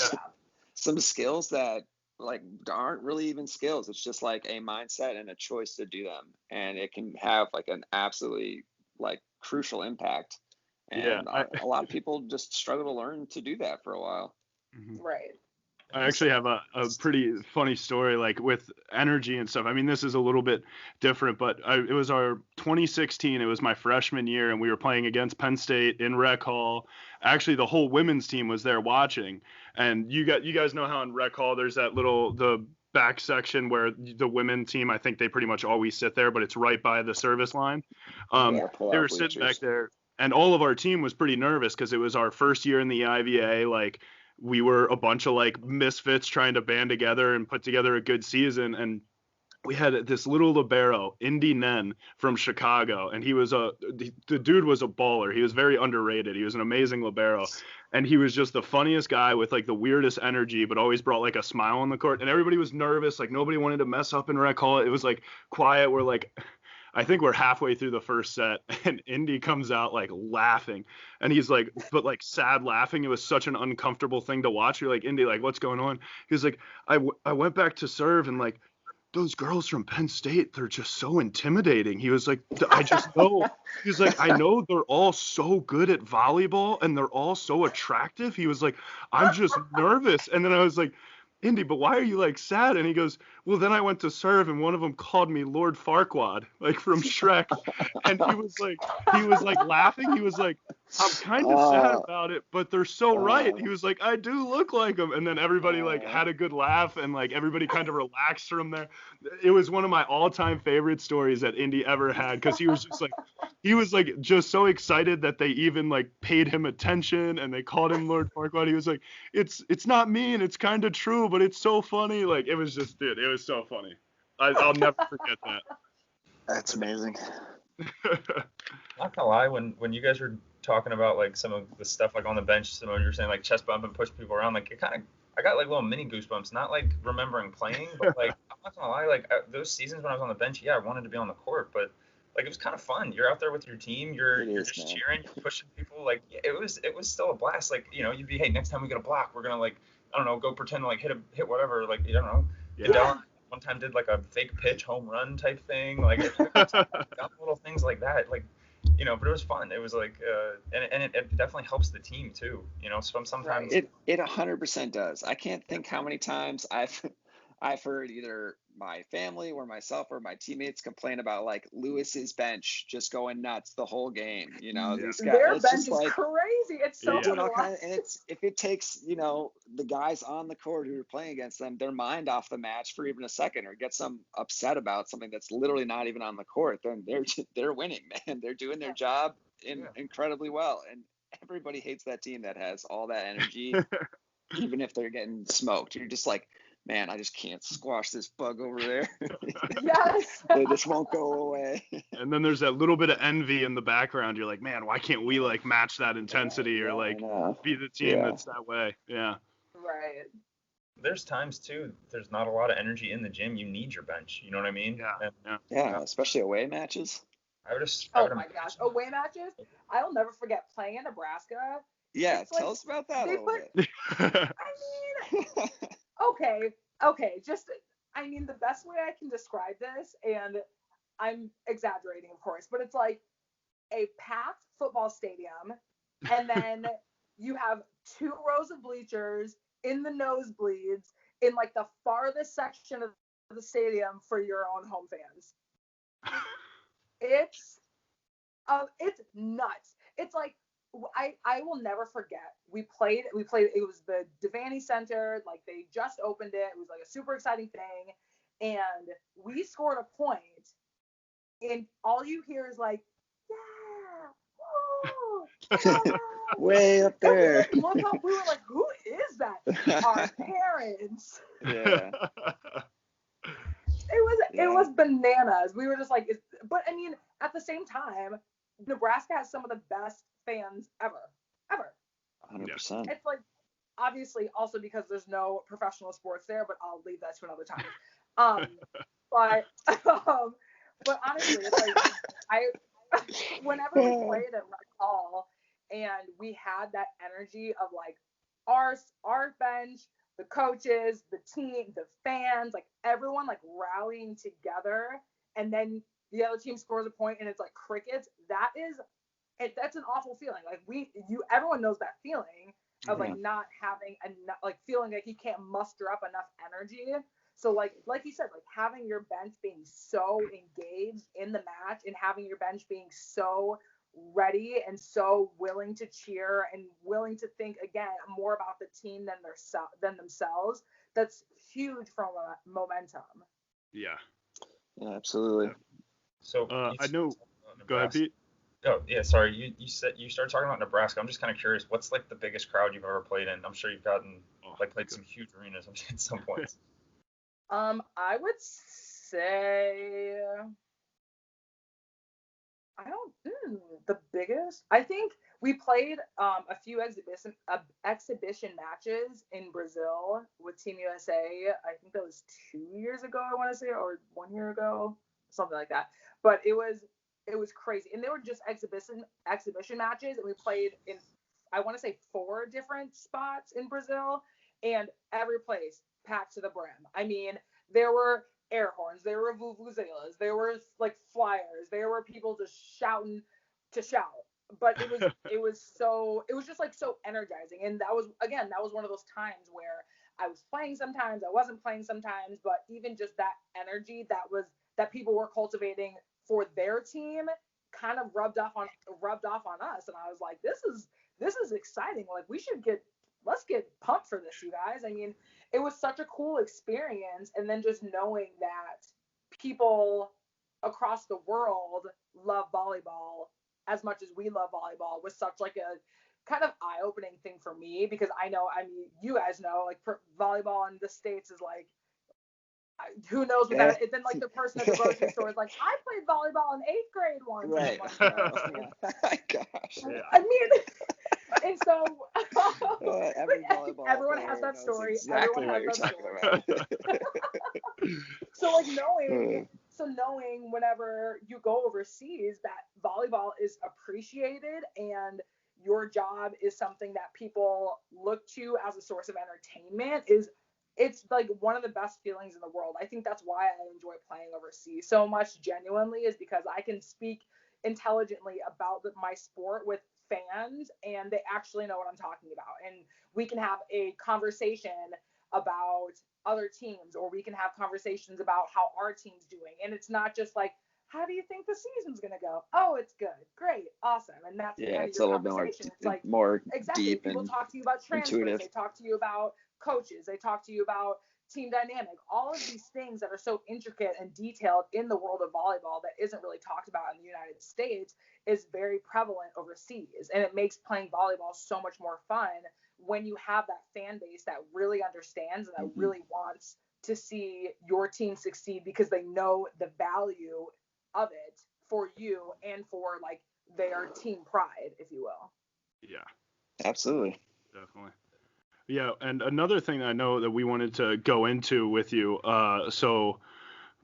Speaker 2: some skills that, like, aren't really even skills. It's just like a mindset and a choice to do them, and it can have, like, an absolutely, like, crucial impact. And a lot of people just struggle to learn to do that for a while.
Speaker 3: Right.
Speaker 1: I actually have a pretty funny story, like, with energy and stuff. I mean, this is a little bit different, but it was our 2016. It was my freshman year, and we were playing against Penn State in Rec Hall. Actually, the whole women's team was there watching. And you guys know how in Rec Hall there's that the back section where the women team, I think they pretty much always sit there, but it's right by the service line. They were sitting back there, and all of our team was pretty nervous because it was our first year in the IVA. Like, we were a bunch of, like, misfits trying to band together and put together a good season. And we had this little libero, Indy Nen, from Chicago. And the dude was a baller. He was very underrated. He was an amazing libero. And he was just the funniest guy with, like, the weirdest energy, but always brought, like, a smile on the court. And everybody was nervous. Like, nobody wanted to mess up in Rec Hall. It was, like, quiet. We're like, I think we're halfway through the first set, and Indy comes out, like, laughing, and he's like, but, like, sad laughing. It was such an uncomfortable thing to watch. You're like, Indy, like, what's going on? He's like, I went back to serve, and, like, those girls from Penn State, they're just so intimidating. He was like, I just know. He's like, I know they're all so good at volleyball, and they're all so attractive. He was like, I'm just nervous. And then I was like, Indy, but why are you, like, sad? And he goes, well, then I went to serve, and one of them called me Lord Farquaad, like, from Shrek. And he was like laughing. He was like, I'm kind of sad about it, but they're so right. He was like, I do look like him. And then everybody, like, had a good laugh, and, like, everybody kind of relaxed from there. It was one of my all-time favorite stories that Indy ever had, because he was like just so excited that they even, like, paid him attention and they called him Lord Farquaad. He was like, it's not mean, it's kind of true, but it's so funny. Like, it was just, dude, it was so funny. I'll never forget that.
Speaker 2: That's amazing.
Speaker 4: Not gonna lie, when you guys were talking about, like, some of the stuff, like, on the bench, Simone, you were saying, like, chest bump and push people around, like, I got, like, little mini goosebumps, not, like, remembering playing, but, like, I'm not gonna lie, like, those seasons when I was on the bench, I wanted to be on the court, but, like, it was kind of fun. You're out there with your team, you're just cheering, you're pushing people, like, it was still a blast. Like, you'd be, hey, next time we get a block, we're gonna, like, I don't know, go pretend to, like, hit whatever, like, I don't know, get down one time did like a fake pitch home run type thing. Like got little things like that. Like, but it was fun. It was like, and it definitely helps the team too. Sometimes
Speaker 2: it 100% does. I can't think how many times I've heard either my family or myself or my teammates complain about like Lewis's bench just going nuts the whole game. These guys.
Speaker 3: Their
Speaker 2: it's
Speaker 3: bench
Speaker 2: just
Speaker 3: is
Speaker 2: like,
Speaker 3: crazy. It's so
Speaker 2: and it's if it takes the guys on the court who are playing against them their mind off the match for even a second, or get some upset about something that's literally not even on the court, then they're winning, man. They're doing their job incredibly well, and everybody hates that team that has all that energy, even if they're getting smoked. You're just like, man, I just can't squash this bug over there.
Speaker 3: Yes.
Speaker 2: They just won't go away.
Speaker 1: And then there's that little bit of envy in the background. You're like, man, why can't we like match that intensity or like be the team that's that way? Yeah.
Speaker 3: Right.
Speaker 4: There's times too, there's not a lot of energy in the gym. You need your bench. You know what I mean?
Speaker 2: Yeah, especially away matches.
Speaker 3: Oh my gosh, away matches! I'll never forget playing in Nebraska.
Speaker 2: Yeah, tell us about that a little bit.
Speaker 3: I mean, okay. The best way I can describe this, and I'm exaggerating, of course, but it's like a packed football stadium, and then you have 2 rows of bleachers in the nosebleeds in like the farthest section of the stadium for your own home fans. It's nuts. It's like, I will never forget. We played. It was the Devaney Center. Like, they just opened it. It was like a super exciting thing, and we scored a point, and all you hear is like,
Speaker 2: way up there.
Speaker 3: We look up. We were like, who is that? Our parents.
Speaker 2: Yeah.
Speaker 3: It was bananas. We were just like, but I mean, at the same time, Nebraska has some of the best fans ever.
Speaker 2: 100%.
Speaker 3: It's like, obviously also because there's no professional sports there, but I'll leave that to another time. But honestly, it's like whenever we played at Rec Hall and we had that energy of like our bench, the coaches, the team, the fans, like everyone like rallying together, and then the other team scores a point and it's like crickets. That's an awful feeling. Like everyone knows that feeling of like not having enough, like feeling like you can't muster up enough energy. So like you said, like having your bench being so engaged in the match and having your bench being so ready and so willing to cheer and willing to think again more about the team than themselves. That's huge for momentum.
Speaker 1: Yeah,
Speaker 2: absolutely.
Speaker 4: So
Speaker 1: I know. Go ahead, Pete.
Speaker 4: Oh yeah, sorry. You said you started talking about Nebraska. I'm just kind of curious. What's like the biggest crowd you've ever played in? I'm sure you've played some huge arenas at some points.
Speaker 3: I would say the biggest. I think we played a few exhibition matches in Brazil with Team USA. I think that was 2 years ago, I want to say, or 1 year ago, something like that. But it was crazy, and they were just exhibition matches, and we played in, I want to say, 4 different spots in Brazil, and every place packed to the brim. I mean, there were air horns, there were vuvuzelas, there were like flyers, there were people just shouting to shout. But it was just like so energizing, and that was one of those times where I was playing sometimes, I wasn't playing sometimes, but even just that energy that people were cultivating for their team kind of rubbed off on us, and I was like, this is exciting. Like, let's get pumped for this, you guys. I mean, it was such a cool experience, and then just knowing that people across the world love volleyball as much as we love volleyball was such like a kind of eye-opening thing for me, because I mean, you guys know, like, volleyball in the States is like, who knows what that is. Then like the person at the grocery store is like, I played volleyball in 8th grade once.
Speaker 2: Right.
Speaker 3: Gosh.
Speaker 2: Yeah.
Speaker 3: I mean, and so
Speaker 2: everyone
Speaker 3: has that story.
Speaker 2: Exactly
Speaker 3: everyone
Speaker 2: what
Speaker 3: has
Speaker 2: you're
Speaker 3: that
Speaker 2: talking
Speaker 3: story. So like knowing whenever you go overseas that volleyball is appreciated and your job is something that people look to as a source of entertainment is it's like one of the best feelings in the world. I think that's why I enjoy playing overseas so much genuinely, is because I can speak intelligently about my sport with fans and they actually know what I'm talking about. And we can have a conversation about other teams, or we can have conversations about how our team's doing. And it's not just like, how do you think the season's going to go? Oh, it's good. Great. Awesome. And that's the end of your conversation. It's like,
Speaker 2: more
Speaker 3: exactly.
Speaker 2: deep
Speaker 3: People
Speaker 2: and
Speaker 3: talk to you about transfers.
Speaker 2: intuitive.
Speaker 3: They talk to you about coaches. They talk to you about team dynamic. All of these things that are so intricate and detailed in the world of volleyball that isn't really talked about in the United States is very prevalent overseas. And it makes playing volleyball so much more fun when you have that fan base that really understands and that really wants to see your team succeed, because they know the value of it for you and for like their team pride, if you will.
Speaker 1: Yeah,
Speaker 2: absolutely,
Speaker 1: definitely. Yeah, and another thing that I know that we wanted to go into with you, so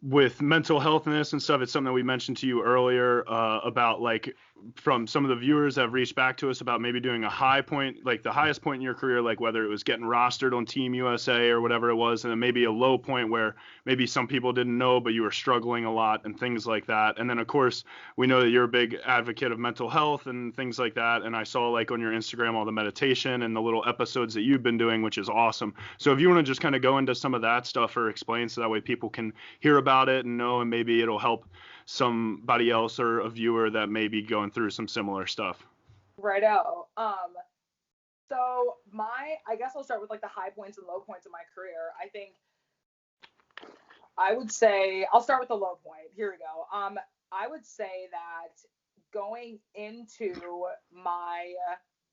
Speaker 1: with mental health and this and stuff, it's something that we mentioned to you earlier about, like, from some of the viewers that have reached back to us about maybe doing a high point, like the highest point in your career, like whether it was getting rostered on Team USA or whatever it was, and then maybe a low point where maybe some people didn't know, but you were struggling a lot and things like that. And then, of course, we know that you're a big advocate of mental health and things like that. And I saw, like, on your Instagram, all the meditation and the little episodes that you've been doing, which is awesome. So if you want to just kind of go into some of that stuff or explain, so that way people can hear about it and know, and maybe it'll help somebody else or a viewer that may be going through some similar stuff.
Speaker 3: Righto. So I guess I'll start with like the high points and low points of my career. I think I would say I'll start with the low point. Here we go. I would say that going into my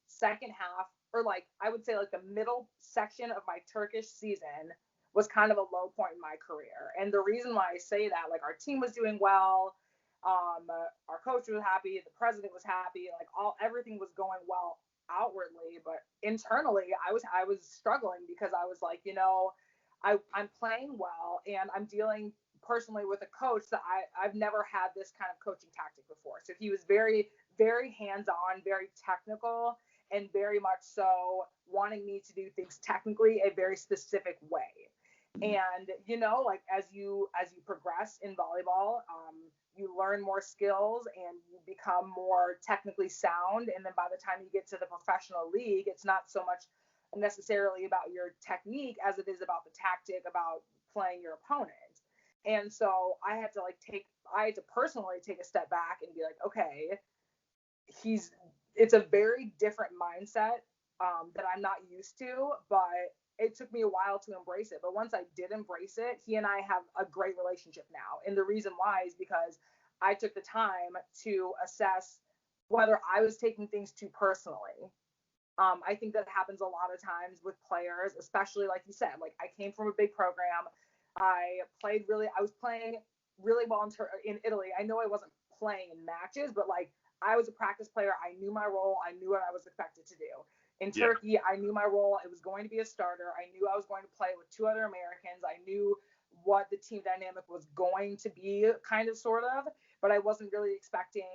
Speaker 3: second half, or like I would say like the middle section of my Turkish season, was kind of a low point in my career. And the reason why I say that, like, our team was doing well, our coach was happy, the president was happy, like everything was going well outwardly, but internally I was struggling, because I was like, I'm playing well and I'm dealing personally with a coach that I've never had this kind of coaching tactic before. So he was very, very hands-on, very technical, and very much so wanting me to do things technically a very specific way. And like as you progress in volleyball, you learn more skills and you become more technically sound. And then by the time you get to the professional league, it's not so much necessarily about your technique as it is about the tactic, about playing your opponent. And so I had to personally take a step back and be like, okay, it's a very different mindset that I'm not used to, but it took me a while to embrace it. But once I did embrace it, he and I have a great relationship now. And the reason why is because I took the time to assess whether I was taking things too personally. I think that happens a lot of times with players, especially like you said, like I came from a big program. I was playing really well in Italy. I know I wasn't playing in matches, but like I was a practice player. I knew my role. I knew what I was expected to do. In Turkey, I knew my role. It was going to be a starter. I knew I was going to play with two other Americans. I knew what the team dynamic was going to be, kind of, sort of, but I wasn't really expecting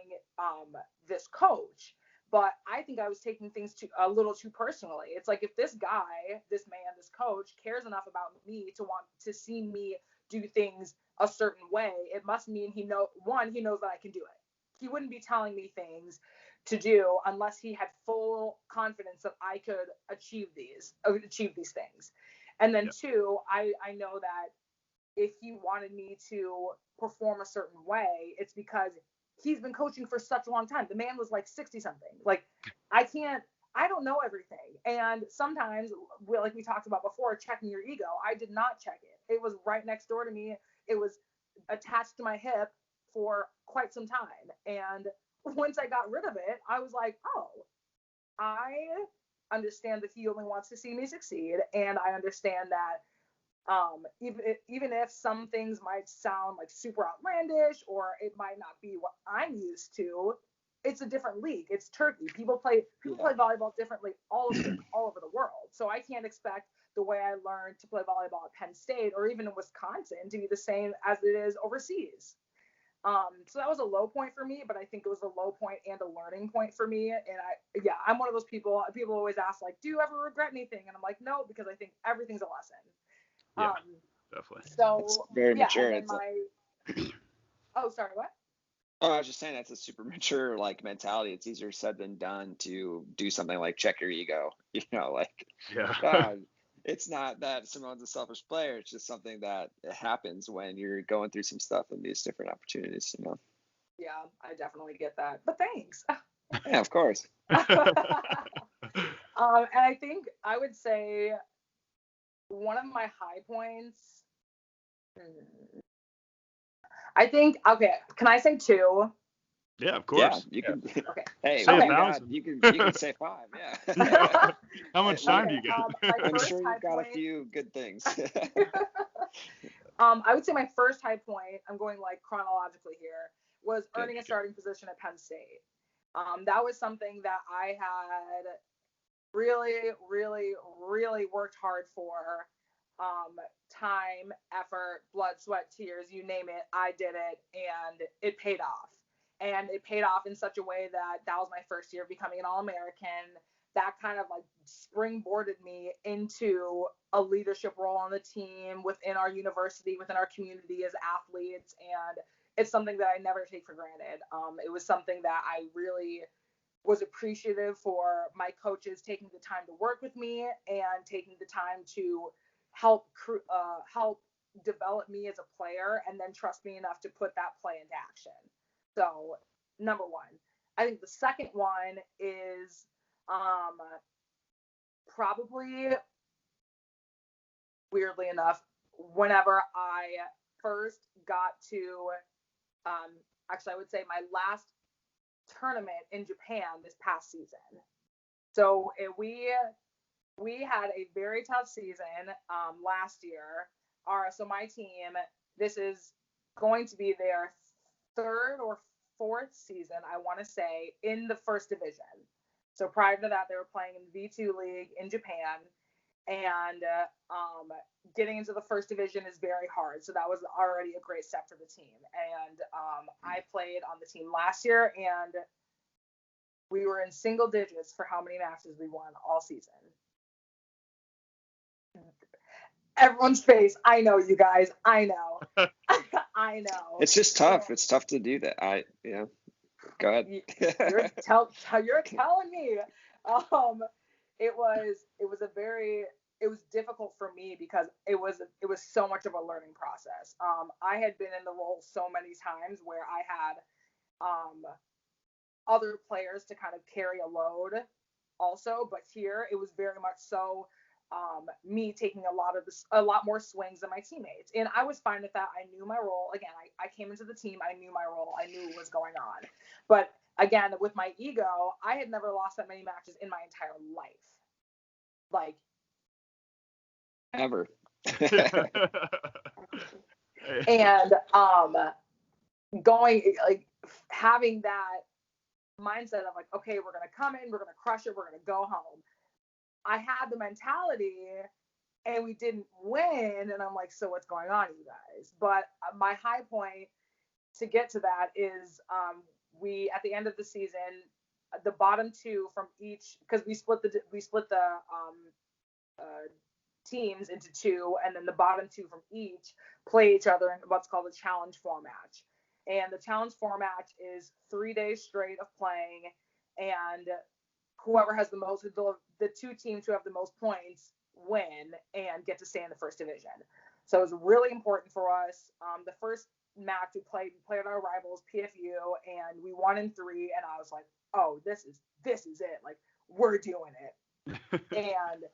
Speaker 3: this coach. But I think I was taking things a little too personally. It's like, if this guy, this man, this coach cares enough about me to want to see me do things a certain way, it must mean he knows that I can do it. He wouldn't be telling me things to do unless he had full confidence that I could achieve these things. And then two, I know that if he wanted me to perform a certain way, it's because he's been coaching for such a long time. The man was like 60 something. Like I don't know everything. And sometimes, like we talked about before, checking your ego, I did not check it. It was right next door to me. It was attached to my hip for quite some time. And once I got rid of it, I was like, oh, I understand that he only wants to see me succeed. And I understand that even if some things might sound like super outlandish, or it might not be what I'm used to, it's a different league. It's Turkey. People play volleyball differently all over the world. So I can't expect the way I learned to play volleyball at Penn State or even in Wisconsin to be the same as it is overseas. So that was a low point for me, but I think it was a low point and a learning point for me. And I'm one of those people always ask, like, do you ever regret anything? And I'm like, no, because I think everything's a lesson.
Speaker 1: Yeah, definitely.
Speaker 2: So it's very mature.
Speaker 3: And then oh, sorry, what?
Speaker 2: Oh, I was just saying that's a super mature like mentality. It's easier said than done to do something like check your ego. God, it's not that Simone's a selfish player. It's just something that happens when you're going through some stuff and these different opportunities.
Speaker 3: Yeah, I definitely get that. But thanks.
Speaker 2: Yeah, of course.
Speaker 3: And I think I would say one of my high points. I think, okay, can I say 2?
Speaker 1: Yeah, of course.
Speaker 2: Yeah, you can.
Speaker 3: Okay.
Speaker 2: Hey,
Speaker 1: say
Speaker 2: you can say 5. Yeah.
Speaker 1: How much time do you got?
Speaker 2: I'm sure you've got a few good things.
Speaker 3: I would say my first high point, I'm going like chronologically here, was earning a starting position at Penn State. That was something that I had really, really, really worked hard for. Time, effort, blood, sweat, tears, you name it, I did it, and it paid off. And it paid off in such a way that was my first year of becoming an All-American. That kind of like springboarded me into a leadership role on the team, within our university, within our community as athletes, and it's something that I never take for granted. It was something that I really was appreciative for my coaches taking the time to work with me and taking the time to help develop me as a player, and then trust me enough to put that play into action. So, number 1. I think the second one is probably, weirdly enough, whenever I first got to, actually I would say my last tournament in Japan this past season. So we had a very tough season last year. So my team, this is going to be their 3rd or 4th season, I want to say, in the first division. So prior to that, they were playing in the V2 league in Japan, and getting into the first division is very hard. So that was already a great step for the team. And I played on the team last year, and we were in single digits for how many matches we won all season. Everyone's face. I know, you guys. I know. I know.
Speaker 2: It's just tough. It's tough to do that. Go ahead.
Speaker 3: You're telling me. It was difficult for me because it was so much of a learning process. I had been in the role so many times where I had other players to kind of carry a load also, but here it was very much so me taking a lot more swings than my teammates, and I was fine with that. I knew my role. Again, I came into the team, I knew my role, I knew what was going on. But again, with my ego, I had never lost that many matches in my entire life, like
Speaker 2: ever.
Speaker 3: And going, like, having that mindset of like, okay, we're gonna come in, we're gonna crush it, we're gonna go home. I had the mentality, and we didn't win, and I'm like, so what's going on, you guys? But my high point to get to that is we, at the end of the season, the bottom 2 from each, because we split the teams into 2, and then the bottom 2 from each play each other in what's called a challenge format. And the challenge format is 3 days straight of playing, and whoever has the most, the 2 teams who have the most points win and get to stay in the first division. So it was really important for us. The first match we played our rivals, PFU, and we won in 3. And I was like, oh, this is it. Like, we're doing it. And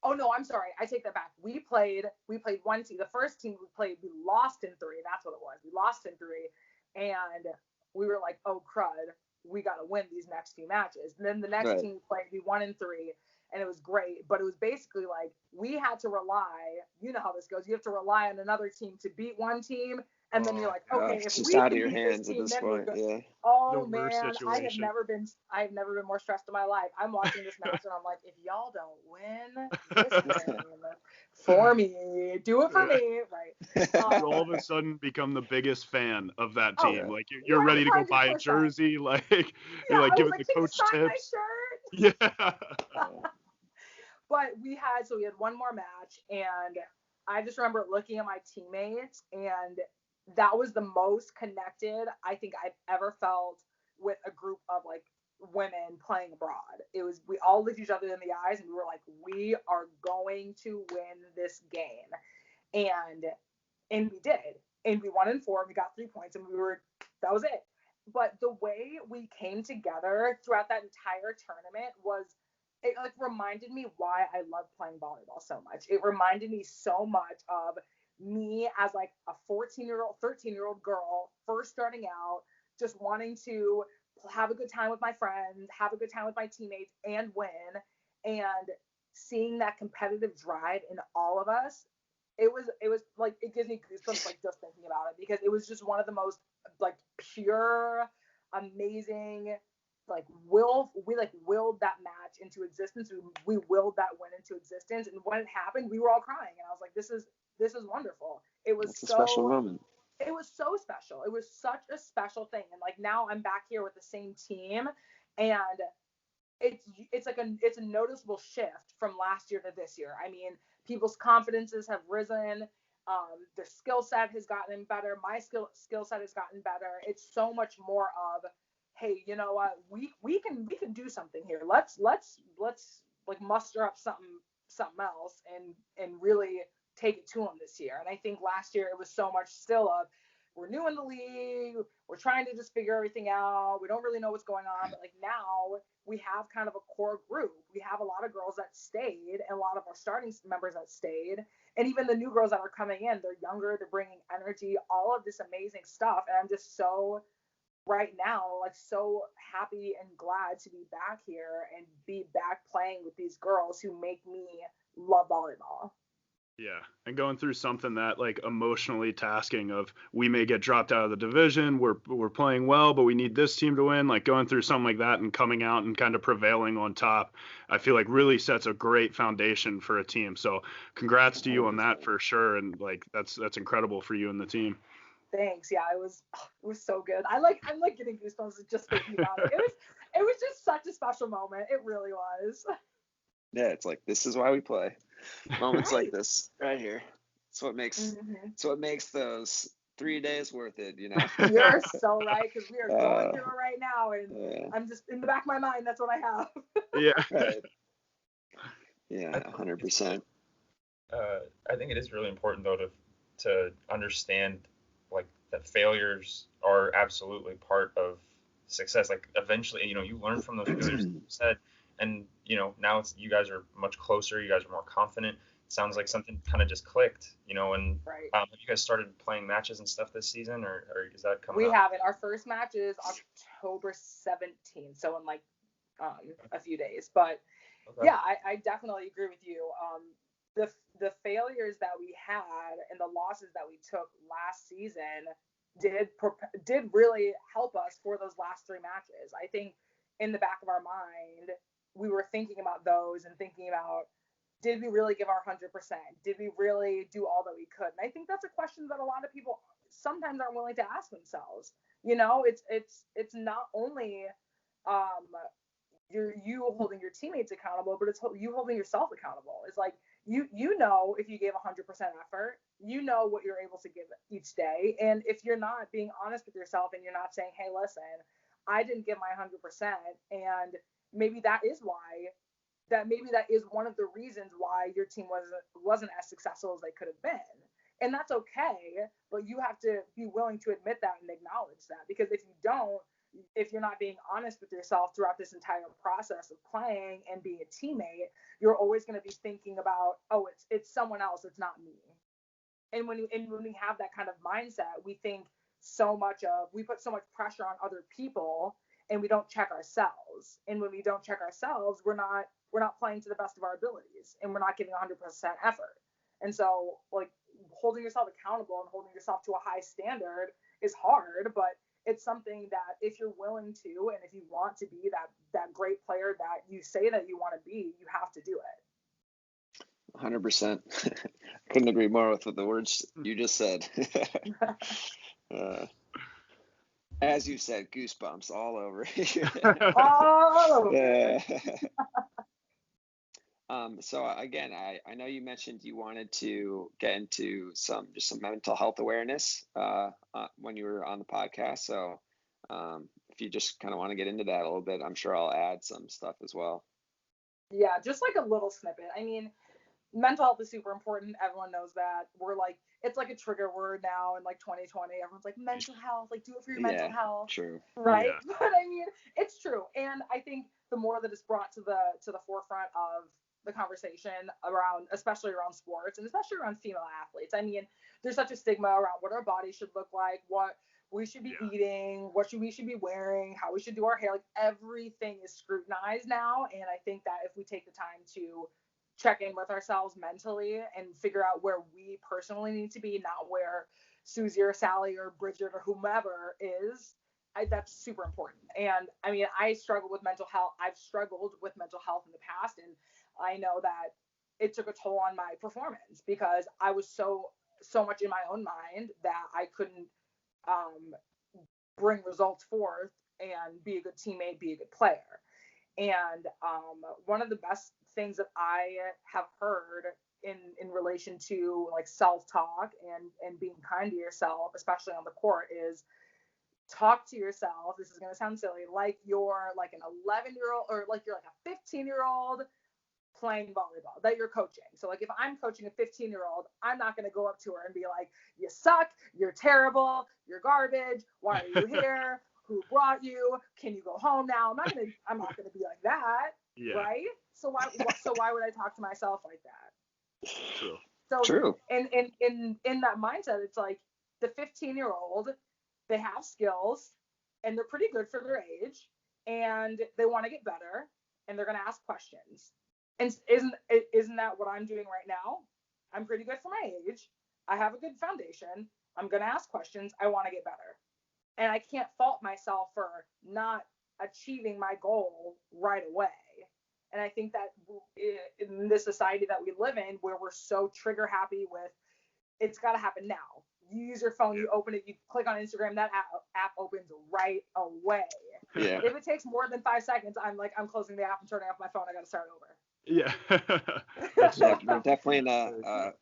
Speaker 3: oh no, I'm sorry, I take that back. We played one team. The first team we played, we lost in 3. That's what it was. We lost in 3, and we were like, oh crud, we got to win these next few matches. And then the next team we played, we won in 3, and it was great. But it was basically like we had to rely. You know how this goes. You have to rely on another team to beat one team, and then you're like, okay,
Speaker 2: it's
Speaker 3: if
Speaker 2: just
Speaker 3: we
Speaker 2: out
Speaker 3: can
Speaker 2: of your
Speaker 3: beat
Speaker 2: hands
Speaker 3: this team,
Speaker 2: at this
Speaker 3: then
Speaker 2: point. Yeah.
Speaker 3: Oh
Speaker 1: The
Speaker 3: man,
Speaker 1: worst situation.
Speaker 3: I have never been more stressed in my life. I'm watching this match and I'm like, if y'all don't win this game for me, do it for me, right?
Speaker 1: You all of a sudden become the biggest fan of that team.
Speaker 2: yeah.
Speaker 1: Like you're ready to go buy a jersey. Like you're like giving the coach tips. Yeah.
Speaker 3: But we had one more match, and I just remember looking at my teammates, and that was the most connected I think I've ever felt with a group of like women playing abroad. It was, we all looked each other in the eyes and we were like, we are going to win this game. And we did. And we won in 4, we got 3 points, and that was it. But the way we came together throughout that entire tournament it like reminded me why I love playing volleyball so much. It reminded me so much of me as like a 14-year-old, 13-year-old girl first starting out, just wanting to have a good time with my friends, have a good time with my teammates, and win. And seeing that competitive drive in all of us, it was like, it gives me goosebumps like just thinking about it, because it was just one of the most like pure, amazing, like we like willed that match into existence. We willed that win into existence, and when it happened, we were all crying, and I was like, this is wonderful. It's
Speaker 2: a special moment.
Speaker 3: It was so special. It was such a special thing. And like now I'm back here with the same team, and it's a noticeable shift from last year to this year. I mean, people's confidences have risen. Their skill set has gotten better. My skill set has gotten better. It's so much more of, hey, you know what? We can do something here. Let's like muster up something else and really take it to them this year. And I think last year it was so much still of, we're new in the league, we're trying to just figure everything out, we don't really know what's going on. But like now we have kind of a core group. We have a lot of girls that stayed, and a lot of our starting members that stayed, and even the new girls that are coming in, they're younger, they're bringing energy, all of this amazing stuff. And I'm just so right now like so happy and glad to be back here and be back playing with these girls who make me love volleyball.
Speaker 1: Yeah, and going through something that like emotionally tasking of, we may get dropped out of the division, we're playing well, but we need this team to win, like going through something like that and coming out and kind of prevailing on top, I feel like really sets a great foundation for a team. So congrats to you on that for sure, and like that's incredible for you and the team.
Speaker 3: Thanks. Yeah, it was so good. I'm like getting goosebumps just thinking about it. It was just such a special moment. It really was.
Speaker 2: Yeah, it's like, this is why we play. Moments like this right here. It's what makes those 3 days worth it, you know.
Speaker 3: You're so right, because we are going through it right now, and I'm just in the back of my mind, that's what I have.
Speaker 1: Yeah.
Speaker 2: Right. Yeah, 100%.
Speaker 4: I think it is really important though to understand like that failures are absolutely part of success. Like eventually, you know, you learn from those failures, like you said. And, you know, now you guys are much closer. You guys are more confident. It sounds like something kind of just clicked, you know, and
Speaker 3: right.
Speaker 4: Have you guys started playing matches and stuff this season, or is that coming
Speaker 3: up?
Speaker 4: We
Speaker 3: haven't. Our first match is October 17th, so in like a few days. But okay. Yeah, I definitely agree with you. The failures that we had and the losses that we took last season did really help us for those last 3 matches. I think in the back of our mind, we were thinking about those and thinking about, did we really give our 100%? Did we really do all that we could? And I think that's a question that a lot of people sometimes aren't willing to ask themselves. You know, it's not only you holding your teammates accountable, but it's you holding yourself accountable. It's like, you know, if you gave 100% effort, you know what you're able to give each day. And if you're not being honest with yourself and you're not saying, hey, listen, I didn't give my 100%, and maybe that is one of the reasons why your team wasn't as successful as they could have been. And that's okay, but you have to be willing to admit that and acknowledge that, because if you're not being honest with yourself throughout this entire process of playing and being a teammate, you're always going to be thinking about, oh, it's someone else, it's not me. And when we have that kind of mindset, we think we put so much pressure on other people, and we don't check ourselves. And when we don't check ourselves, we're not playing to the best of our abilities, and we're not giving 100% effort. And so like holding yourself accountable and holding yourself to a high standard is hard, but it's something that if you're willing to, and if you want to be that great player that you say that you want to be, you have to do it.
Speaker 2: 100%. Couldn't agree more with the words you just said. As you said, goosebumps all over.
Speaker 3: All over.
Speaker 2: So again, I know you mentioned you wanted to get into some mental health awareness when you were on the podcast. So if you just kind of want to get into that a little bit, I'm sure I'll add some stuff as well.
Speaker 3: Yeah, just like a little snippet. I mean, mental health is super important. Everyone knows that. It's like a trigger word now in like 2020. Everyone's like, mental health, like do it for your mental health.
Speaker 2: True.
Speaker 3: Right.
Speaker 1: Yeah.
Speaker 3: But I mean, it's true. And I think the more that it's brought to the forefront of the conversation around, especially around sports and especially around female athletes. I mean, there's such a stigma around what our bodies should look like, what we should be eating, we should be wearing, how we should do our hair. Like everything is scrutinized now. And I think that if we take the time to check in with ourselves mentally and figure out where we personally need to be, not where Susie or Sally or Bridget or whomever is, that's super important. And I mean, I struggle with mental health. I've struggled with mental health in the past, and I know that it took a toll on my performance because I was so much in my own mind that I couldn't bring results forth and be a good teammate, be a good player. And one of the best things that I have heard in relation to like self-talk and being kind to yourself, especially on the court, is talk to yourself. This is going to sound silly, like you're like an 11-year-old or like you're like a 15-year-old playing volleyball that you're coaching. So like if I'm coaching a 15-year-old, I'm not going to go up to her and be like, you suck, you're terrible, you're garbage, why are you here? Who brought you? Can you go home now? I'm not gonna be like that, right? So why would I talk to myself like that?
Speaker 1: True.
Speaker 3: So
Speaker 2: True.
Speaker 3: In that mindset, it's like the 15-year-old, they have skills and they're pretty good for their age, and they want to get better, and they're gonna ask questions. And isn't that what I'm doing right now? I'm pretty good for my age. I have a good foundation. I'm gonna ask questions. I want to get better. And I can't fault myself for not achieving my goal right away. And I think that in this society that we live in, where we're so trigger happy with, it's got to happen now. You use your phone, you open it, you click on Instagram, that app opens right away.
Speaker 2: Yeah.
Speaker 3: If it takes more than 5 seconds, I'm closing the app and turning off my phone. I got to start over.
Speaker 1: Yeah.
Speaker 2: We're definitely in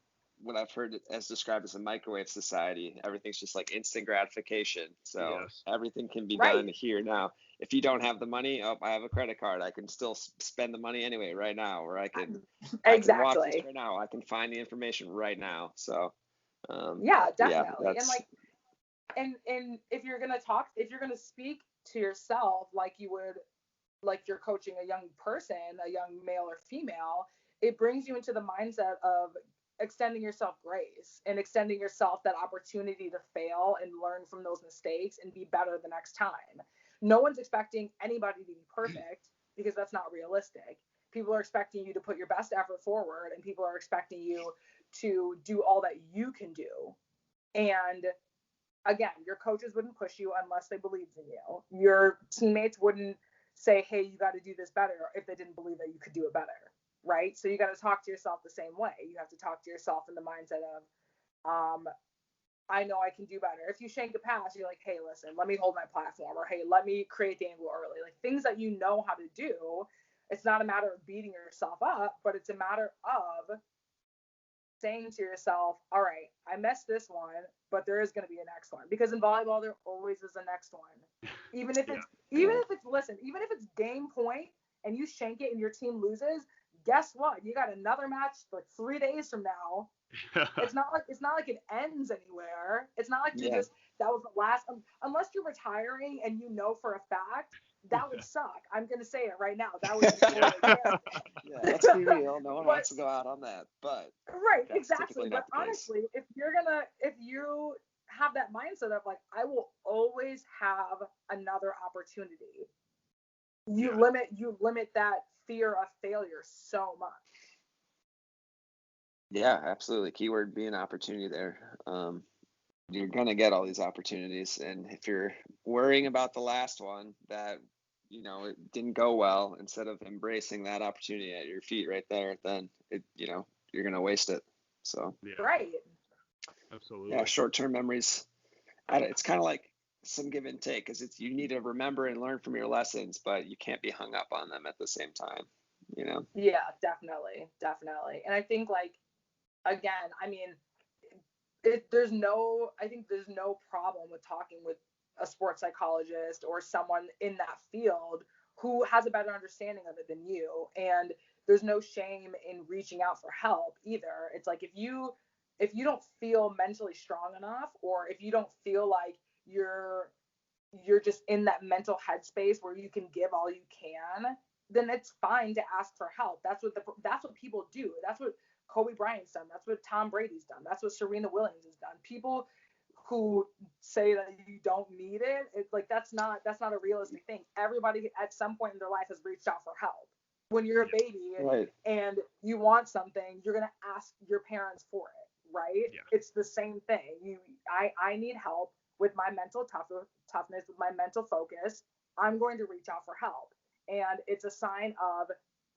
Speaker 2: what I've heard as described as a microwave society. Everything's just like instant gratification. So everything can be done here now. If you don't have the money, I have a credit card. I can still spend the money anyway right now, or I can watch this right now. I can find the information right now. So
Speaker 3: definitely. And like, and if you're gonna speak to yourself like you would, like you're coaching a young person, a young male or female, it brings you into the mindset of extending yourself grace and extending yourself that opportunity to fail and learn from those mistakes and be better the next time. No one's expecting anybody to be perfect because that's not realistic. People are expecting you to put your best effort forward, and people are expecting you to do all that you can do. And again, your coaches wouldn't push you unless they believed in you. Your teammates wouldn't say, hey, you got to do this better, if they didn't believe that you could do it better. Right? So you got to talk to yourself the same way. You have to talk to yourself in the mindset of, I know I can do better. If you shank a pass, you're like, hey, listen, let me hold my platform, or hey, let me create the angle early. Like things that you know how to do. It's not a matter of beating yourself up, but it's a matter of saying to yourself, all right, I messed this one, but there is going to be a next one. Because in volleyball, there always is a next one. Even if it's game point and you shank it and your team loses, guess what? You got another match like 3 days from now. It's not like it ends anywhere. It's not like that was the last, unless you're retiring and you know for a fact. That would suck. I'm gonna say it right now. That would be really terrible.
Speaker 2: Yeah, let's be real. No one wants to go out on that, but
Speaker 3: exactly. But honestly, if you have that mindset of like, I will always have another opportunity, you limit that fear of failure so much.
Speaker 2: Yeah, absolutely. Keyword being opportunity there. You're going to get all these opportunities. And if you're worrying about the last one that, it didn't go well, instead of embracing that opportunity at your feet right there, then you're going to waste it. So,
Speaker 3: right.
Speaker 1: Absolutely.
Speaker 2: Yeah. Short-term memories. It's kind of like some give and take, because you need to remember and learn from your lessons, but you can't be hung up on them at the same time. you know?
Speaker 3: Yeah, definitely. And I think, like, again, I mean, I think there's no problem with talking with a sports psychologist or someone in that field who has a better understanding of it than you. And there's no shame in reaching out for help either. It's like, if you don't feel mentally strong enough, or if you don't feel like you're just in that mental headspace where you can give all you can, then it's fine to ask for help. That's what people do. That's what Kobe Bryant's done. That's what Tom Brady's done. That's what Serena Williams has done. People who say that you don't need it, it's like that's not a realistic thing. Everybody at some point in their life has reached out for help. When you're a baby,
Speaker 2: right,
Speaker 3: and you want something, you're gonna ask your parents for it, right?
Speaker 1: Yeah.
Speaker 3: It's the same thing. I need help with my mental toughness, with my mental focus. I'm going to reach out for help, and it's a sign of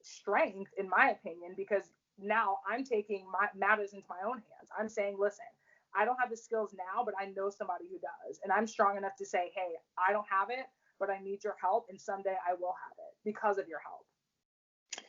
Speaker 3: strength, in my opinion, because now I'm taking my matters into my own hands. I'm saying, listen, I don't have the skills now, but I know somebody who does. And I'm strong enough to say, hey, I don't have it, but I need your help. And someday I will have it because of your help.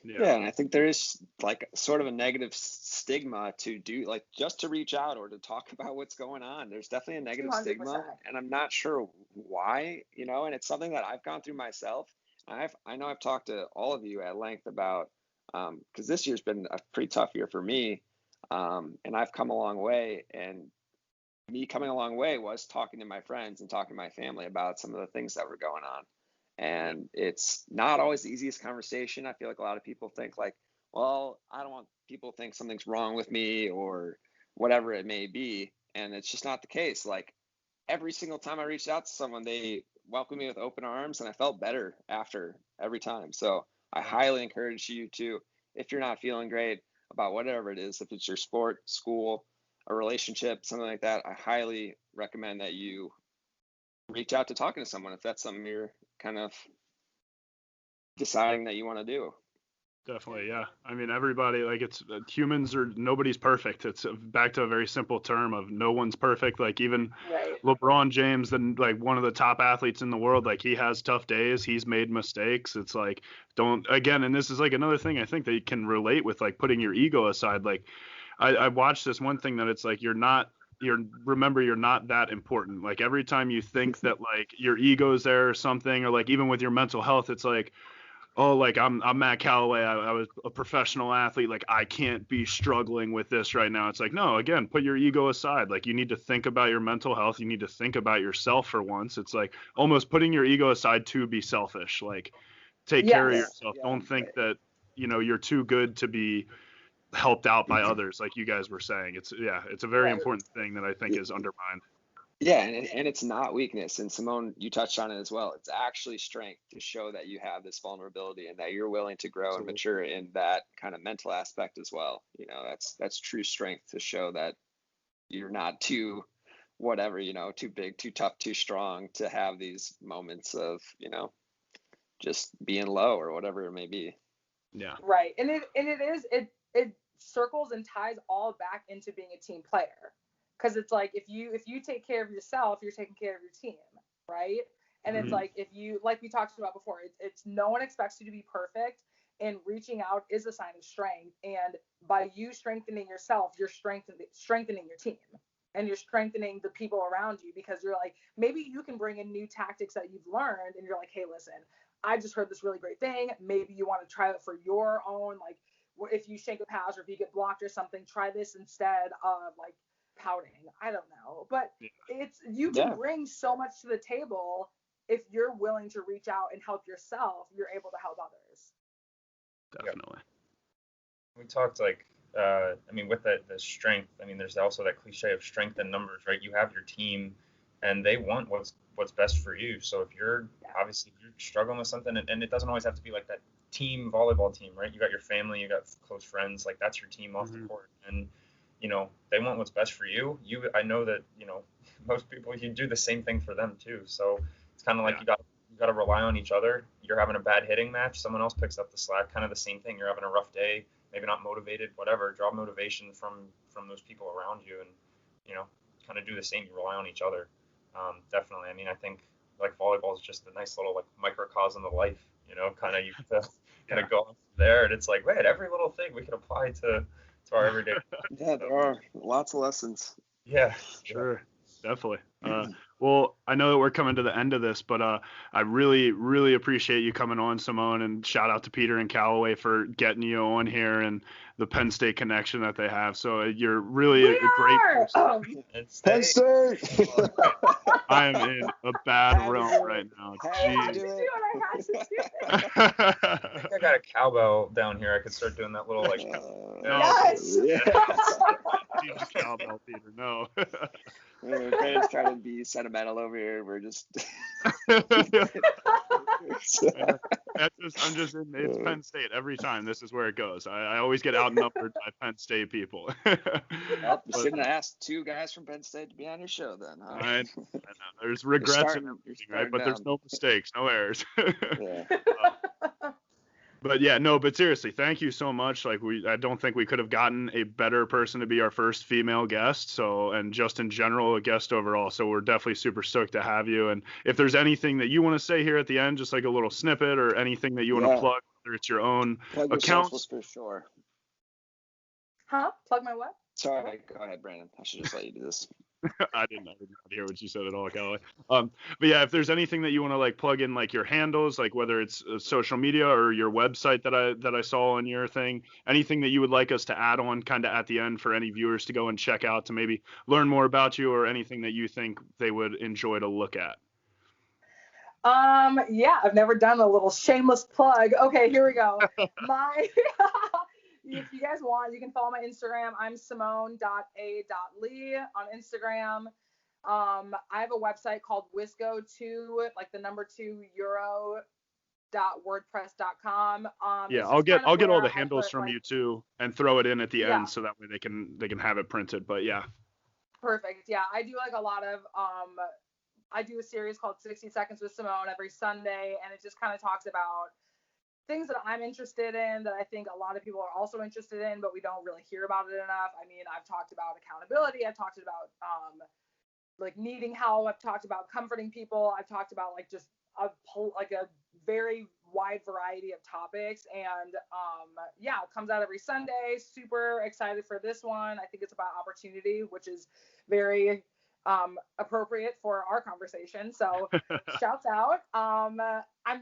Speaker 2: Yeah, and I think there is like sort of a negative stigma to do, like, just to reach out or to talk about what's going on. There's definitely a negative
Speaker 3: 200%.
Speaker 2: stigma, and I'm not sure why, you know, and it's something that I've gone through myself. I know I've talked to all of you at length about, because this year's been a pretty tough year for me, and I've come a long way, and me coming a long way was talking to my friends and talking to my family about some of the things that were going on. And it's not always the easiest conversation. I feel like a lot of people think like, well, I don't want people to think something's wrong with me or whatever it may be. And it's just not the case. Like, every single time I reached out to someone, they welcomed me with open arms, and I felt better after every time. So I highly encourage you to, if you're not feeling great about whatever it is, if it's your sport, school, a relationship, something like that, I highly recommend that you reach out to talking to someone if that's something you're kind of deciding that you want to do.
Speaker 1: Definitely, yeah. I mean, everybody, like, it's nobody's perfect. It's back to a very simple term of no one's perfect. Like, even
Speaker 3: Right.
Speaker 1: LeBron James, then, like, one of the top athletes in the world, like, he has tough days. He's made mistakes. It's like, and this is like another thing I think that you can relate with, like, putting your ego aside. Like, I watched this one thing that it's like, remember, you're not that important. Like, every time you think that, like, your ego's there or something, or like even with your mental health, it's like, oh, like, I'm Matt Callaway. I was a professional athlete. Like, I can't be struggling with this right now. It's like, no, again, put your ego aside. Like, you need to think about your mental health. You need to think about yourself for once. It's like almost putting your ego aside to be selfish. Like, take care of yourself.
Speaker 2: Yeah,
Speaker 1: Don't think that, you're too good to be helped out by others, like you guys were saying. It's a very important thing that I think is undermined.
Speaker 2: Yeah, and it's not weakness. And Simone, you touched on it as well. It's actually strength to show that you have this vulnerability and that you're willing to grow and mature in that kind of mental aspect as well. You know, that's true strength, to show that you're not too whatever, too big, too tough, too strong to have these moments of, just being low or whatever it may be.
Speaker 1: Yeah.
Speaker 3: Right. And it circles and ties all back into being a team player. Because it's like, if you take care of yourself, you're taking care of your team, right? And it's like, if you, like we talked about before, it's no one expects you to be perfect, and reaching out is a sign of strength. And by you strengthening yourself, you're strengthening your team, and you're strengthening the people around you, because you're like, maybe you can bring in new tactics that you've learned, and you're like, hey, listen, I just heard this really great thing. Maybe you want to try it for your own, like, if you shake a pass or if you get blocked or something, try this instead of like pouting. I don't know, but you can bring so much to the table if you're willing to reach out and help yourself. You're able to help others.
Speaker 1: Definitely.
Speaker 4: We talked like, I mean, with the strength. I mean, there's also that cliche of strength in numbers, right? You have your team, and they want what's best for you. So if you're obviously if you're struggling with something, and it doesn't always have to be like that team volleyball team, right? You got your family, you got close friends, like that's your team off the court, and they want what's best for you. I know that, most people, you do the same thing for them too. So it's kind of like you got to rely on each other. You're having a bad hitting match, someone else picks up the slack. Kind of the same thing. You're having a rough day, maybe not motivated, whatever. Draw motivation from those people around you, and kind of do the same. You rely on each other. Definitely. I mean, I think like volleyball is just a nice little like microcosm of life. Kind of you kind of go on from there. And it's like, man, every little thing we can apply to our everyday.
Speaker 2: Yeah, there are lots of lessons.
Speaker 4: Yeah.
Speaker 1: Sure. Definitely. Well, I know that we're coming to the end of this, but I really, really appreciate you coming on, Simone, and shout out to Peter and Callaway for getting you on here and the Penn State connection that they have. So you're really a great person.
Speaker 2: Penn State.
Speaker 1: I am in a bad realm right now.
Speaker 3: I
Speaker 1: Jeez.
Speaker 3: had to do it.
Speaker 4: I think I got a cowbell down here. I could start doing that little like.
Speaker 3: Yes.
Speaker 1: Teach cowbell, Peter. No.
Speaker 2: Brandon's trying to be sentimental over here. We're just.
Speaker 1: I'm just in. It's Penn State every time. This is where it goes. I always get outnumbered by Penn State people.
Speaker 2: Well, you shouldn't have asked two guys from Penn State to be on your show then. Huh?
Speaker 1: I know. There's regrets and everything, right? But there's no mistakes, no errors.
Speaker 2: Yeah.
Speaker 1: But yeah, no, but seriously, thank you so much. Like I don't think we could have gotten a better person to be our first female guest. So, and just in general, a guest overall. So we're definitely super stoked to have you. And if there's anything that you want to say here at the end, just like a little snippet or anything that you want to plug, whether it's your own accounts.
Speaker 2: For sure.
Speaker 3: Huh? Plug my what?
Speaker 2: Sorry, go ahead, Brandon. I should just let you do this.
Speaker 1: I didn't hear what you said at all, Callaway. But yeah, if there's anything that you want to like plug in, like your handles, like whether it's social media or your website that I saw on your thing, anything that you would like us to add on kind of at the end for any viewers to go and check out to maybe learn more about you or anything that you think they would enjoy to look at.
Speaker 3: Yeah, I've never done a little shameless plug. Okay, here we go. If you guys want, you can follow my Instagram. I'm simone.a.lee on Instagram. I have a website called Wisco2, like the number 2 euro.wordpress.com.
Speaker 1: Yeah, I'll get all the handles from you too and throw it in at the end so that way they can have it printed. But yeah.
Speaker 3: Perfect. Yeah, I do like a lot of I do a series called 60 Seconds with Simone every Sunday, and it just kind of talks about things that I'm interested in that I think a lot of people are also interested in, but we don't really hear about it enough. I mean, I've talked about accountability. I've talked about like needing help. I've talked about comforting people. I've talked about like just a very wide variety of topics. And it comes out every Sunday. Super excited for this one. I think it's about opportunity, which is very appropriate for our conversation. So shouts out. I'm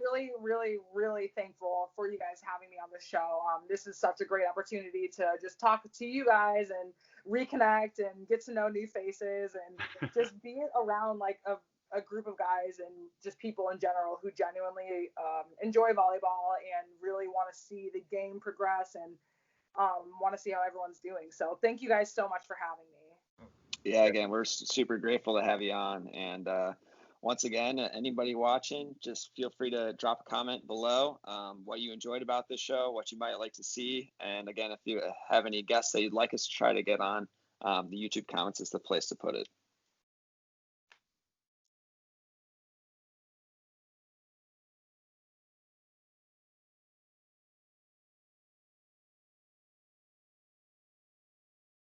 Speaker 3: really, really, really thankful for you guys having me on the show. This is such a great opportunity to just talk to you guys and reconnect and get to know new faces and just be around like a group of guys and just people in general who genuinely enjoy volleyball and really want to see the game progress and want to see how everyone's doing. So thank you guys so much for having me.
Speaker 2: Yeah, again, we're super grateful to have you on. And once again, anybody watching, just feel free to drop a comment below what you enjoyed about this show, what you might like to see. And again, if you have any guests that you'd like us to try to get on, the YouTube comments is the place to put it.